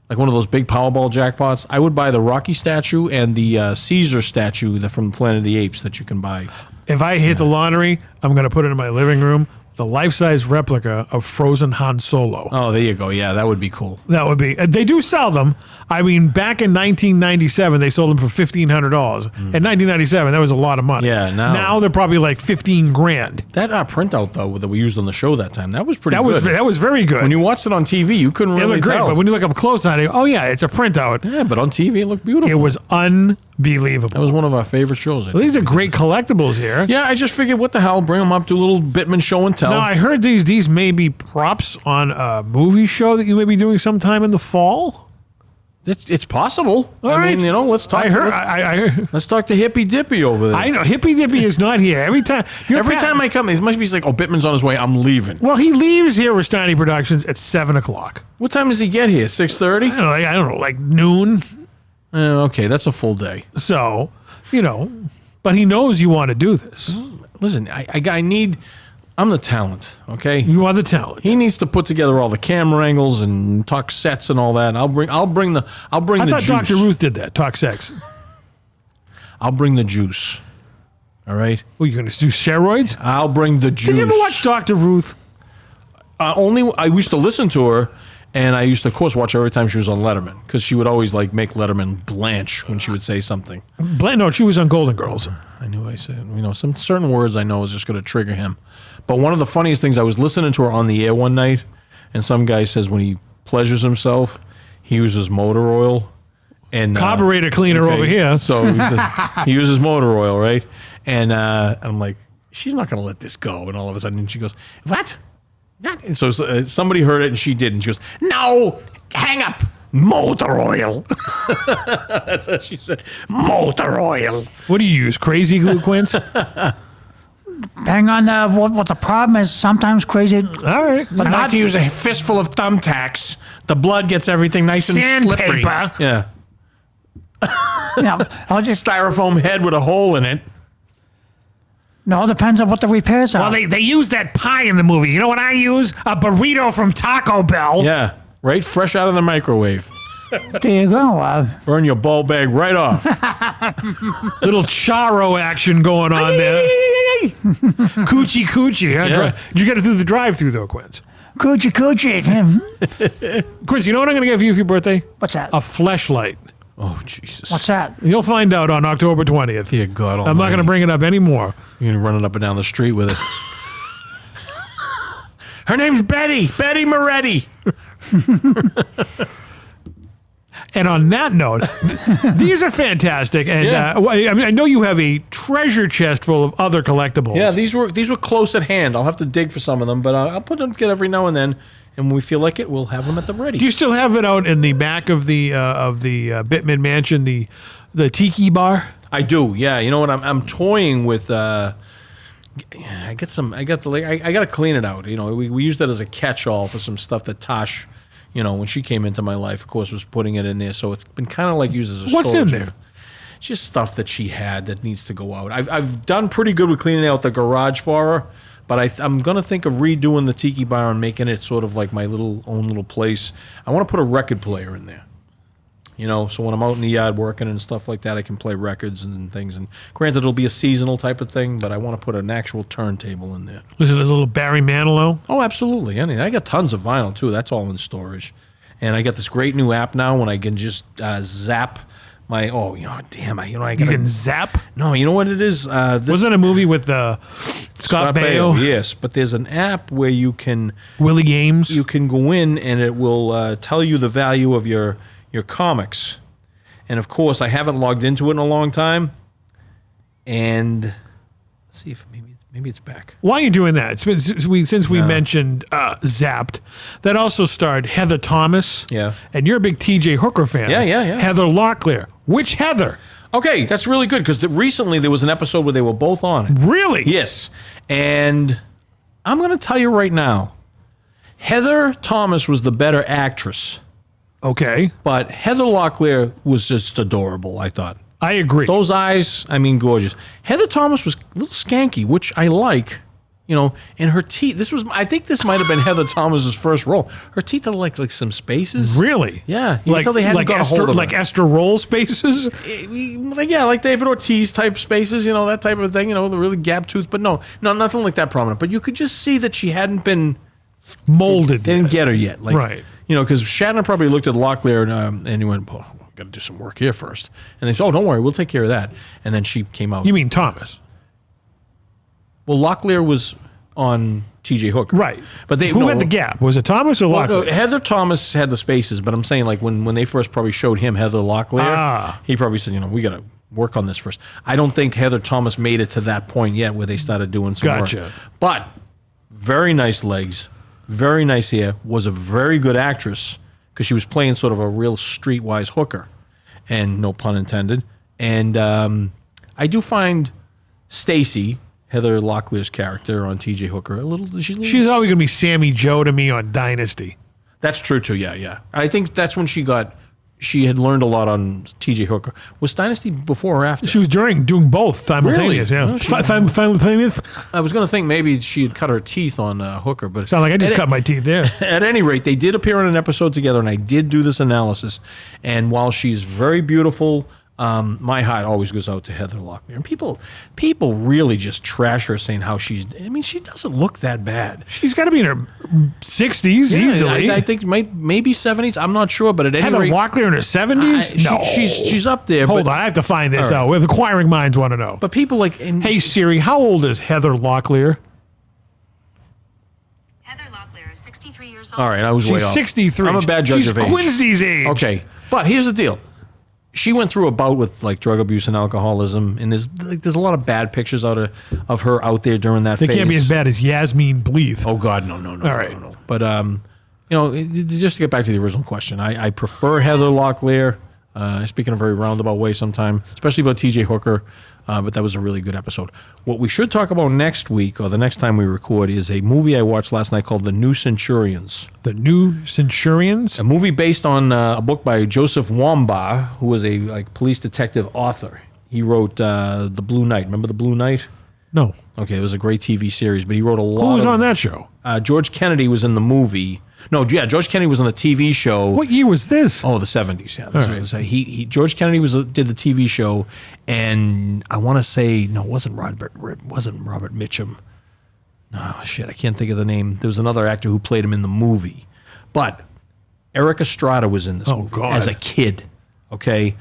like one of those big Powerball jackpots, I would buy the Rocky statue and the Caesar statue from Planet of the Apes that you can buy. If I hit the lottery, I'm going to put it in my living room, the life-size replica of frozen Han Solo. Oh, there you go. Yeah, that would be cool. That would be. They do sell them. I mean, back in 1997, they sold them for $1,500. In 1997, that was a lot of money. Yeah, now they're probably like $15,000. That printout though that we used on the show that time, that was pretty good. That was very good. When you watched it on TV, you couldn't it really looked great, tell. but when you look up close on it, oh yeah, it's a printout. Yeah, but on TV it looked beautiful. It was unbelievable. That was one of our favorite shows. Well, these are great collectibles here. Yeah, I just figured, what the hell, bring them up, do a little Bittman show and tell. Now, I heard these may be props on a movie show that you may be doing sometime in the fall. It's possible. All right. mean, let's talk. I heard. Let's talk to Hippy Dippy over there. I know Hippy Dippy is not here every time. Every time I come, it must be like, oh, Bittman's on his way. I'm leaving. Well, he leaves here with Restani Productions at 7:00. What time does he get here? 6:30? I don't know, like noon. Okay, that's a full day. So, but he knows you want to do this. Listen, I need. I'm the talent. Okay. You are the talent. He needs to put together all the camera angles and talk sets and all that. And I'll bring the I thought juice. Dr. Ruth did that. Talk sex. I'll bring the juice. All right. Well, you're going to do steroids? I'll bring the juice. Did you ever watch Dr. Ruth? I used to listen to her, and I used to, of course, watch her every time she was on Letterman, because she would always make Letterman blanch when she would say something. No, she was on Golden Girls. I knew I said, some certain words I know is just going to trigger him. But one of the funniest things, I was listening to her on the air one night, and some guy says when he pleasures himself, he uses motor oil. And Carburetor cleaner over here. So he uses motor oil, right? And I'm like, she's not going to let this go. And all of a sudden she goes, what? And so somebody heard it and she did. And she goes, no, hang up. Motor oil. That's what she said. Motor oil. What do you use? Crazy glue, Quince? Hang on, what the problem is, sometimes crazy. All right. But I not like to use a fistful of thumbtacks. The blood gets everything nice and slippery. Sandpaper. Yeah. I'll just, Styrofoam head with a hole in it. no, it depends on what the repairs are. Well, they use that pie in the movie. You know what I use? A burrito from Taco Bell. Yeah. Right? Fresh out of the microwave. There you go. Burn your ball bag right off. Little charo action going on there. Coochie coochie. Huh? Yeah. You got to do the drive-through though, Quince. Coochie coochie. Quince, you know what I'm going to give you for your birthday? What's that? A fleshlight. Oh, Jesus. What's that? You'll find out on October 20th. Dear God I'm not going to bring it up anymore. You're going to run it up and down the street with it. Her name's Betty. Betty Moretti. And on that note, these are fantastic. And Yeah. I know you have a treasure chest full of other collectibles. Yeah, these were close at hand. I'll have to dig for some of them, but I'll put them together every now and then. And when we feel like it, we'll have them at the ready. Do you still have it out in the back of the Bittman mansion, the tiki bar? I do. Yeah, you know what? I'm toying with. I got to clean it out. You know, we used that as a catch-all for some stuff that Tosh, you know, when she came into my life, of course, was putting it in there. So it's been kind of like used as a What's in storage there? unit. Just stuff that she had that needs to go out. I've done pretty good with cleaning out the garage for her, but I'm going to think of redoing the tiki bar and making it sort of like my own little place. I want to put a record player in there. You know, so when I'm out in the yard working and stuff like that, I can play records and things. And granted, it'll be a seasonal type of thing, but I want to put an actual turntable in there. Listen to this little Barry Manilow. Oh, absolutely. I got tons of vinyl, too. That's all in storage. And I got this great new app now when I can just zap my, I got You can zap. No, you know what it is? Wasn't it a movie with Scott Baio? Yes, but there's an app where you can Willie Games? you can go in and it will tell you the value of your comics. And of course, I haven't logged into it in a long time. And let's see if maybe it's back. While you're doing that, since we mentioned Zapped, that also starred Heather Thomas. Yeah. And you're a big TJ Hooker fan. Yeah. Heather Locklear. Which Heather? Okay, that's really good because recently there was an episode where they were both on it. Really? Yes. And I'm going to tell you right now, Heather Thomas was the better actress, Okay. but Heather Locklear was just adorable, I thought. I agree. Those eyes, gorgeous. Heather Thomas was a little skanky, which I like, and her teeth. I think this might have been Heather Thomas's first role. Her teeth had like some spaces. Really? Yeah. You can tell they hadn't got a hold of her. like Esther Roll spaces? Like David Ortiz type spaces, that type of thing, the really gap tooth. But no, nothing like that prominent. But you could just see that she hadn't been Molded. didn't get her yet. Like, Right. Because Shatner probably looked at Locklear and he went, got to do some work here first. And they said, don't worry, we'll take care of that. And then she came out. You mean Thomas? Well, Locklear was on TJ Hooker. Right. But Who had the gap? Was it Thomas or Well, Locklear? no, Heather Thomas had the spaces, but I'm saying like when they first probably showed him Heather Locklear, he probably said, we got to work on this first. I don't think Heather Thomas made it to that point yet where they started doing some Gotcha. work. But very nice legs, very nice hair, was a very good actress because she was playing sort of a real streetwise hooker, and no pun intended. And I do find Stacy, Heather Locklear's character on TJ Hooker, She's always going to be Sammy Joe to me on Dynasty. That's true too. Yeah. I think that's when she had learned a lot on TJ Hooker. Was Dynasty before or after? She was doing both simultaneous. Really? Yeah. Oh, Simultaneous? I was going to think maybe she had cut her teeth on Hooker, but Sound like I just cut my teeth there. At any rate, they did appear in an episode together, and I did do this analysis. And while she's very beautiful, my heart always goes out to Heather Locklear. And people really just trash her, saying how she doesn't look that bad. She's got to be in her 60s easily. I think maybe 70s. I'm not sure, but at any Heather rate, Locklear in her 70s? No. she's up there. Hold but, on, I have to find this All right. out. With acquiring minds want to know. But people like... Hey, Siri, how old is Heather Locklear? Heather Locklear is 63 years old. All right, I was way She's off. 63. I'm a bad judge She's of age. Quincy's age. Okay, but here's the deal. she went through a bout with like drug abuse and alcoholism, and there's a lot of bad pictures of her out there during that phase. They can't be as bad as Yasmin Bleeth. Oh God, no. All right. No. But just to get back to the original question, I prefer Heather Locklear. I speak in a very roundabout way sometimes, especially about T.J. Hooker. But that was a really good episode. What we should talk about next week or the next time we record is a movie I watched last night called The New Centurions. The New Centurions? A movie based on a book by Joseph Wambaugh, who was a police detective author. He wrote The Blue Knight. Remember The Blue Knight? No. Okay, it was a great TV series, but he wrote a lot. Who was on that show? George Kennedy was in the movie. George Kennedy was on the TV show. What year was this? Oh, the 70s. Yeah, George Kennedy did the TV show, and I want to say no, it wasn't Robert Mitchum. No, shit, I can't think of the name. There was another actor who played him in the movie, but Eric Estrada was in this movie as a kid. Okay.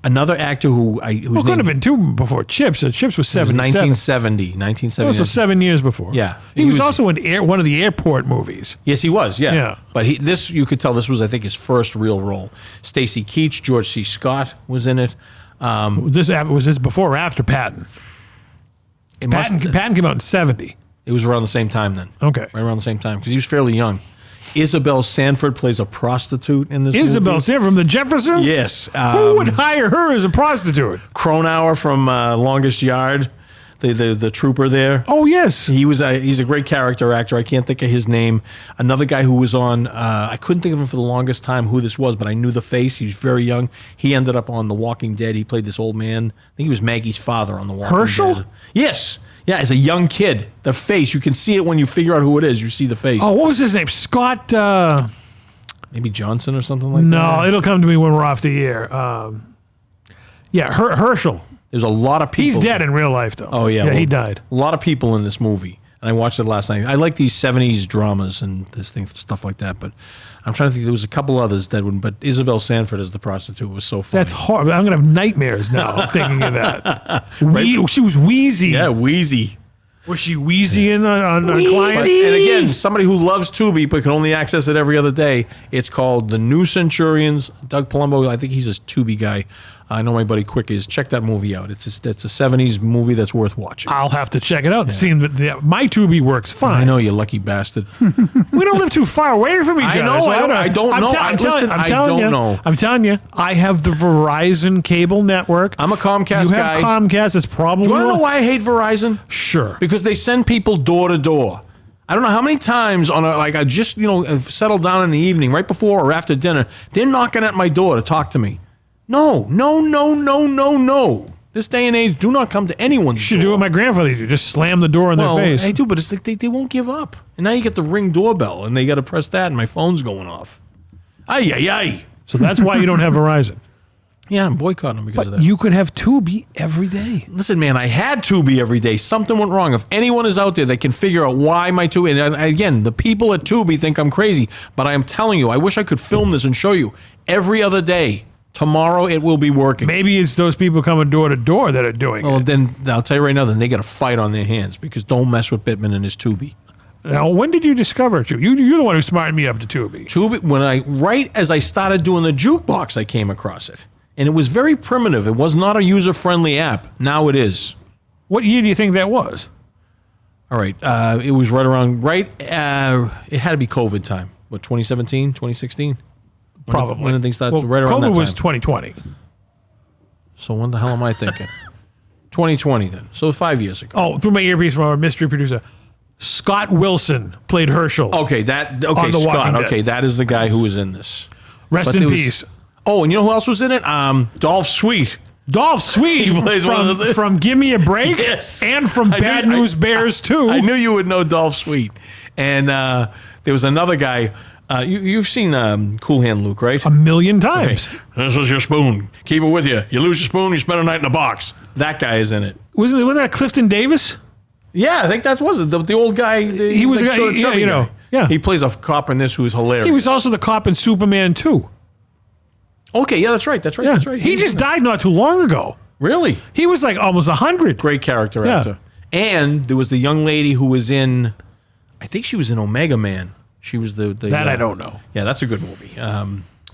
Another actor who could have been too before Chips. Chips was 1970. Also 7 years before. Yeah. He was also in one of the airport movies. Yes, he was. Yeah. But you could tell this was, I think, his first real role. Stacy Keach, George C. Scott was in it. Was this before or after Patton? Patton came out in 70. It was around the same time then. Okay. Right around the same time because he was fairly young. Isabel Sanford plays a prostitute in this movie. Isabel Sanford from the Jeffersons? Yes. Who would hire her as a prostitute? Cronauer from Longest Yard, the trooper there. Oh, yes. He's a great character actor. I can't think of his name. Another guy who was on, I couldn't think of him for the longest time who this was, but I knew the face. He was very young. He ended up on The Walking Dead. He played this old man. I think he was Maggie's father on The Walking Herschel? Dead. Yes. Yeah, as a young kid, the face, you can see it when you figure out who it is. You see the face. Oh, what was his name? Scott... Maybe Johnson or something like that? No, it'll come to me when we're off the air. Herschel. There's a lot of people. He's dead in real life, though. Oh, yeah. Yeah, he died. A lot of people in this movie. And I watched it last night. I like these 70s dramas and stuff like that, but I'm trying to think. There was a couple others that wouldn't, but Isabel Sanford as the prostitute was so funny. That's horrible. I'm going to have nightmares now thinking of that. She was wheezy. Yeah, wheezy. Was she wheezy on clients? And again, somebody who loves Tubi but can only access it every other day. It's called The New Centurions. Doug Palumbo, I think he's a Tubi guy. I know my buddy Quick is. Check that movie out. It's a 70s movie that's worth watching. I'll have to check it out. Yeah. My Tubi works fine. I know, you lucky bastard. We don't live too far away from each other. I don't know. I don't know. I'm telling you, I have the Verizon cable network. I'm a Comcast guy. You have Comcast. It's probably... Do you want to know why I hate Verizon? Sure. Because they send people door to door. I don't know how many times I just, settled down in the evening, right before or after dinner, they're knocking at my door to talk to me. No. This day and age, do not come to anyone's door. You should do what my grandfather used to do. Just slam the door in their face. I do, but it's like they won't give up. And now you get the Ring doorbell, and they got to press that, and my phone's going off. Ay. So that's why you don't have Verizon. Yeah, I'm boycotting them because of that. You could have Tubi every day. Listen, man, I had Tubi every day. Something went wrong. If anyone is out there that can figure out why my Tubi... And again, the people at Tubi think I'm crazy, but I am telling you, I wish I could film this and show you. Every other day... Tomorrow it will be working. Maybe it's those people coming door to door that are doing it. Well, then I'll tell you right now, then they got a fight on their hands because don't mess with Bittman and his Tubi. Now, when did you discover Tubi? You're the one who smarted me up to Tubi. Tubi, right as I started doing the jukebox, I came across it. And it was very primitive. It was not a user-friendly app. Now it is. What year do you think that was? All right. It was it had to be COVID time. What, 2017, 2016? Probably. When did things start? Right around that time. COVID was 2020. So when the hell am I thinking? 2020 then. So 5 years ago. Oh, through my earpiece from our mystery producer. Scott Wilson played Herschel. Okay, Scott. Okay, that is the guy who was in this. Rest in peace. Oh, and you know who else was in it? Dolph Sweet. Dolph Sweet from Give Me a Break? Yes. And from Bad News Bears 2. I knew you would know Dolph Sweet. And there was another guy... you've seen Cool Hand Luke, right? A million times. Okay. This is your spoon. Keep it with you. You lose your spoon, you spend a night in a box. That guy is in it. Wasn't that Clifton Davis? Yeah, I think that was it. The old guy. He was like a guy, Yeah. He plays a cop in this who is hilarious. He was also the cop in Superman 2. Okay, yeah, that's right. He just died not too long ago. Really? He was like almost 100. Great character actor. And there was the young lady who was in, I think she was in Omega Man. She was the that I don't know. Yeah, that's a good movie.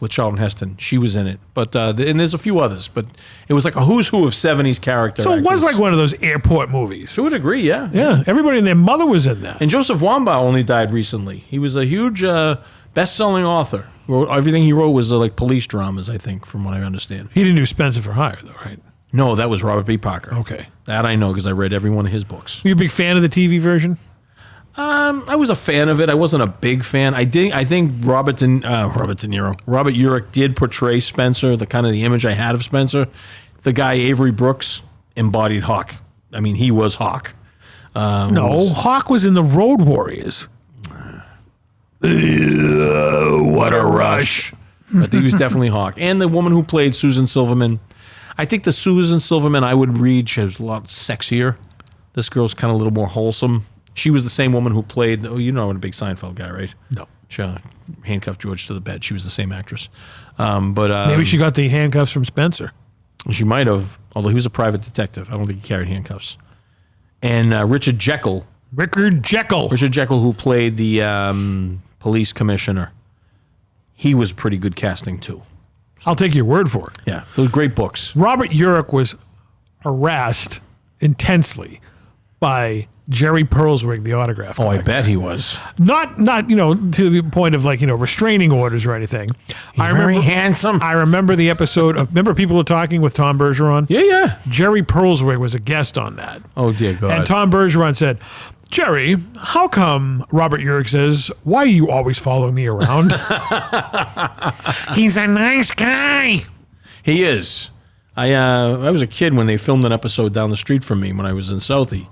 with Charlton Heston. She was in it. But and there's a few others. But it was like a who's who of 70s character So it was actors. like one of those airport movies. To a degree, yeah. Yeah, everybody and their mother was in that. And Joseph Wambaugh only died recently. He was a huge best-selling author. Everything he wrote was like police dramas, I think, from what I understand. He didn't do Spencer for Hire, though, right? No, that was Robert B. Parker. Okay. That I know because I read every one of his books. Were you a big fan of the TV version? I was a fan of it. I wasn't a big fan. I think Robert Urich did portray Spencer, the kind of the image I had of Spencer. The guy Avery Brooks embodied Hawk. I mean, he was Hawk. No, Hawk was in the Road Warriors. What a rush! But he was definitely Hawk. And the woman who played Susan Silverman. I think the Susan Silverman I would read, she was a lot sexier. This girl's kind of a little more wholesome. She was the same woman who played, I'm a big Seinfeld guy, right? No. She handcuffed George to the bed. She was the same actress. But Maybe she got the handcuffs from Spencer. She might have, although he was a private detective. I don't think he carried handcuffs. And Richard Jekyll. Richard Jekyll, who played the police commissioner. He was pretty good casting, too. I'll take your word for it. Yeah, those great books. Robert Urich was harassed intensely by Jerry Perlswig, the autograph Oh, I collector. bet he was. Not to the point of restraining orders or anything. He's very handsome. I remember the episode of, remember People Are Talking with Tom Bergeron? Yeah. Jerry Perlswig was a guest on that. Oh, dear God. And Tom Bergeron said, Jerry, how come Robert Urich says, why are you always following me around? He's a nice guy. He is. I was a kid when they filmed an episode down the street from me when I was in Southie.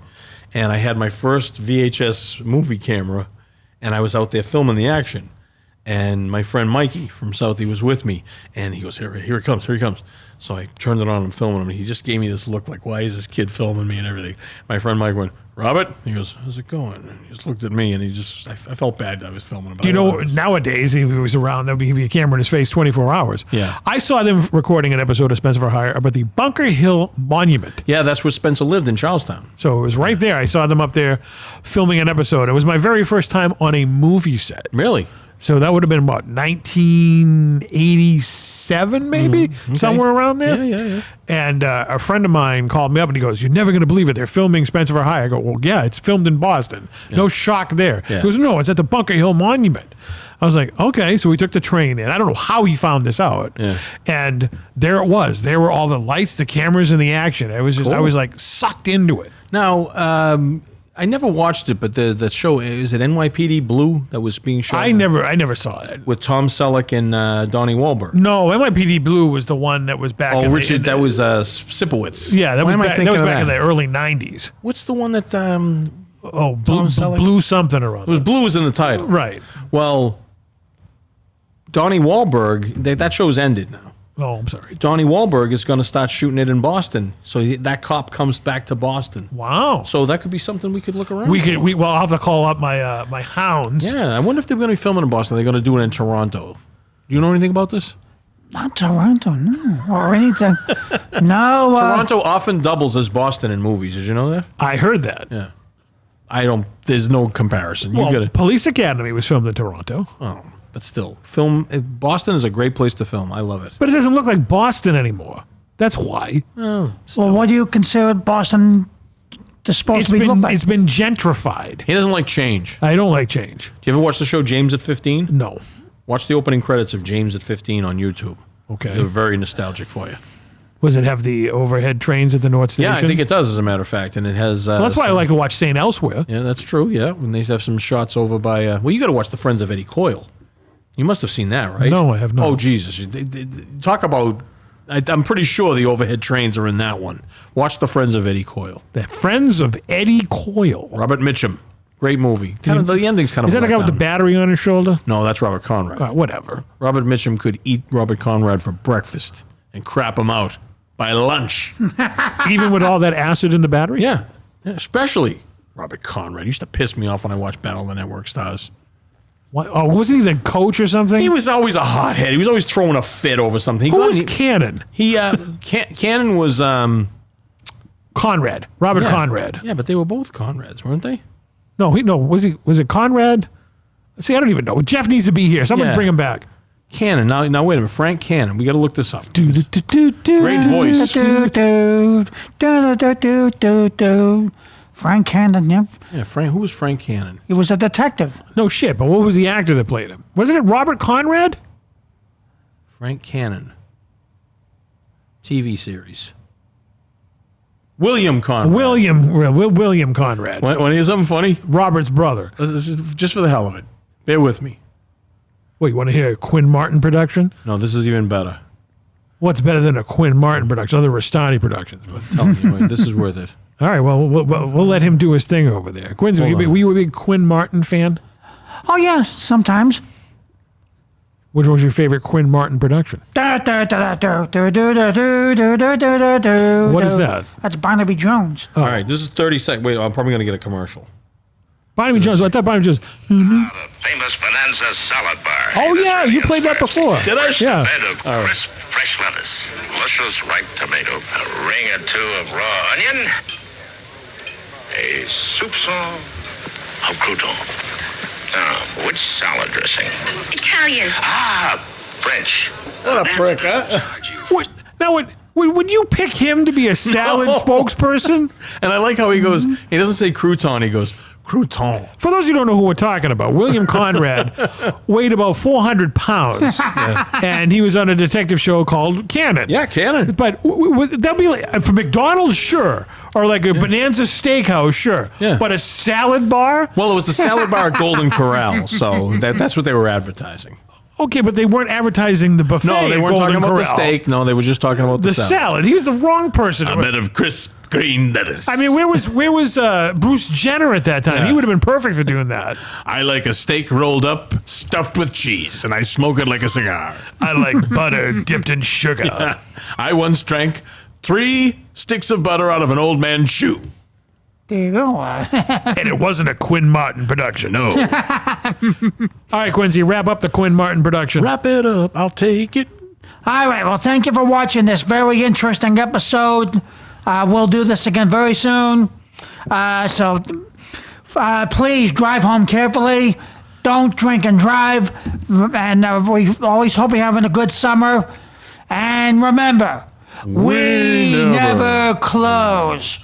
And I had my first VHS movie camera, and I was out there filming the action. And my friend Mikey from Southie was with me, and he goes, here he comes. So I turned it on and filming him, and he just gave me this look like, why is this kid filming me and everything? My friend Mike went, Robert? He goes, how's it going? And he just looked at me, and I felt bad that I was filming him. Do you know, nowadays, if he was around, there'd be a camera in his face 24 hours. Yeah. I saw them recording an episode of Spencer for Hire about the Bunker Hill Monument. Yeah, that's where Spencer lived in Charlestown. So it was right there. I saw them up there filming an episode. It was my very first time on a movie set. Really? So that would have been what, 1987 maybe? Okay. Somewhere around there? Yeah. And a friend of mine called me up and he goes, you're never going to believe it. They're filming Spencer for Hire. I go, well, yeah, it's filmed in Boston. Yeah. No shock there. Yeah. He goes, no, it's at the Bunker Hill Monument. I was like, okay. So we took the train in. I don't know how he found this out. Yeah. And there it was. There were all the lights, the cameras, and the action. It was just, Cool. I was like sucked into it. Now, I never watched it, but the show, is it NYPD Blue that was being shown? I never saw it. With Tom Selleck and Donnie Wahlberg. No, NYPD Blue was the one that was back. Oh, in Richard, the, that was Sipowicz. Yeah, that Why was am I back, thinking of in that? the early 90s. What's the one that Blue something or it other. was Blue was in the title. Right. Well, Donnie Wahlberg, that show's ended now. Oh, I'm sorry. Donnie Wahlberg is going to start shooting it in Boston. So that cop comes back to Boston. Wow. So that could be something we could look around. Well, I'll have to call up my my hounds. Yeah, I wonder if they're going to be filming in Boston. They're going to do it in Toronto. Do you know anything about this? Not Toronto, no. Or anything. No. Toronto often doubles as Boston in movies. Did you know that? I heard that. Yeah. There's no comparison. You Well, gotta, Police Academy was filmed in Toronto. oh, but still, Boston is a great place to film. I love it. But it doesn't look like Boston anymore. That's why. Well, what do you consider Boston supposed to be look like? It's been gentrified. He doesn't like change. I don't like change. Do you ever watch the show James at 15? No. Watch the opening credits of James at 15 on YouTube. Okay. They're very nostalgic for you. Was it have the overhead trains at the North Station? Yeah, I think it does, as a matter of fact. And it has... Well, that's why I like to watch St. Elsewhere. Yeah, that's true, yeah. When they have some shots over by... well, you got to watch The Friends of Eddie Coyle. You must have seen that, right? No, I have not. Oh, Jesus. Talk about... I'm pretty sure the overhead trains are in that one. Watch The Friends of Eddie Coyle. The Friends of Eddie Coyle. Robert Mitchum. Great movie. The ending's kind of... Is that the guy with the battery on his shoulder? No, that's Robert Conrad. Whatever. Robert Mitchum could eat Robert Conrad for breakfast and crap him out by lunch. Even with all that acid in the battery? Yeah, especially Robert Conrad. He used to piss me off when I watched Battle of the Network Stars. What? Oh, wasn't he the coach or something? He was always a hothead. He was always throwing a fit over something. Who was Cannon? Cannon was Conrad. Robert Conrad. Yeah, but they were both Conrads, weren't they? No, was it Conrad? See, I don't even know. Jeff needs to be here. Someone Yeah. bring him back. Cannon. Now wait a minute. Frank Cannon. We got to look this up. Great voice. Frank Cannon, yep. Yeah, Frank. Who was Frank Cannon? He was a detective. No shit, but what was the actor that played him? Wasn't it Robert Conrad? Frank Cannon. TV series. William Conrad. William Conrad. Want to hear something funny? Robert's brother. This is just for the hell of it. Bear with me. Wait, you want to hear a Quinn Martin production? No, this is even better. What's better than a Quinn Martin production? Other Restani productions. But. Tell me, wait, this is worth it. All right, well, we'll let him do his thing over there. Quincy, were you a big Quinn Martin fan? Oh, yeah, sometimes. Which was your favorite Quinn Martin production? What is that? That's Barnaby Jones. All right, this is 30 seconds. Wait, I'm probably going to get a commercial. Barnaby Jones. I thought Barnaby Jones. The famous Bonanza salad bar. Oh, yeah, you played that before. Did I? Yeah. Bed of crisp, fresh lettuce, luscious ripe tomato, a ring or two of raw onion, a soupçon of crouton. Now, which salad dressing? Italian. Ah, French. What a prick, huh? Would you pick him to be a salad spokesperson? And I like how he goes, he doesn't say crouton, he goes, crouton. For those who don't know who we're talking about, William Conrad weighed about 400 pounds, and he was on a detective show called Cannon. Yeah, Cannon. But that'd be like, for McDonald's, sure. Or like a Bonanza Steakhouse, sure. Yeah. But a salad bar? Well, it was the salad bar at Golden Corral, so that's what they were advertising. Okay, but they weren't advertising the buffet. No, they weren't Golden talking about Corral. the steak. No, they were just talking about The salad. He was the wrong person. A bit of crisp green lettuce. I mean, where was Bruce Jenner at that time? Yeah. He would have been perfect for doing that. I like a steak rolled up, stuffed with cheese, and I smoke it like a cigar. I like butter dipped in sugar. I once drank 3 sticks of butter out of an old man's shoe. There you go. And it wasn't a Quinn Martin production. No. All right, Quincy, wrap up the Quinn Martin production. Wrap it up. I'll take it. All right, well, thank you for watching this very interesting episode. We'll do this again very soon. So please drive home carefully. Don't drink and drive. And we always hope you're having a good summer. And remember, we never close.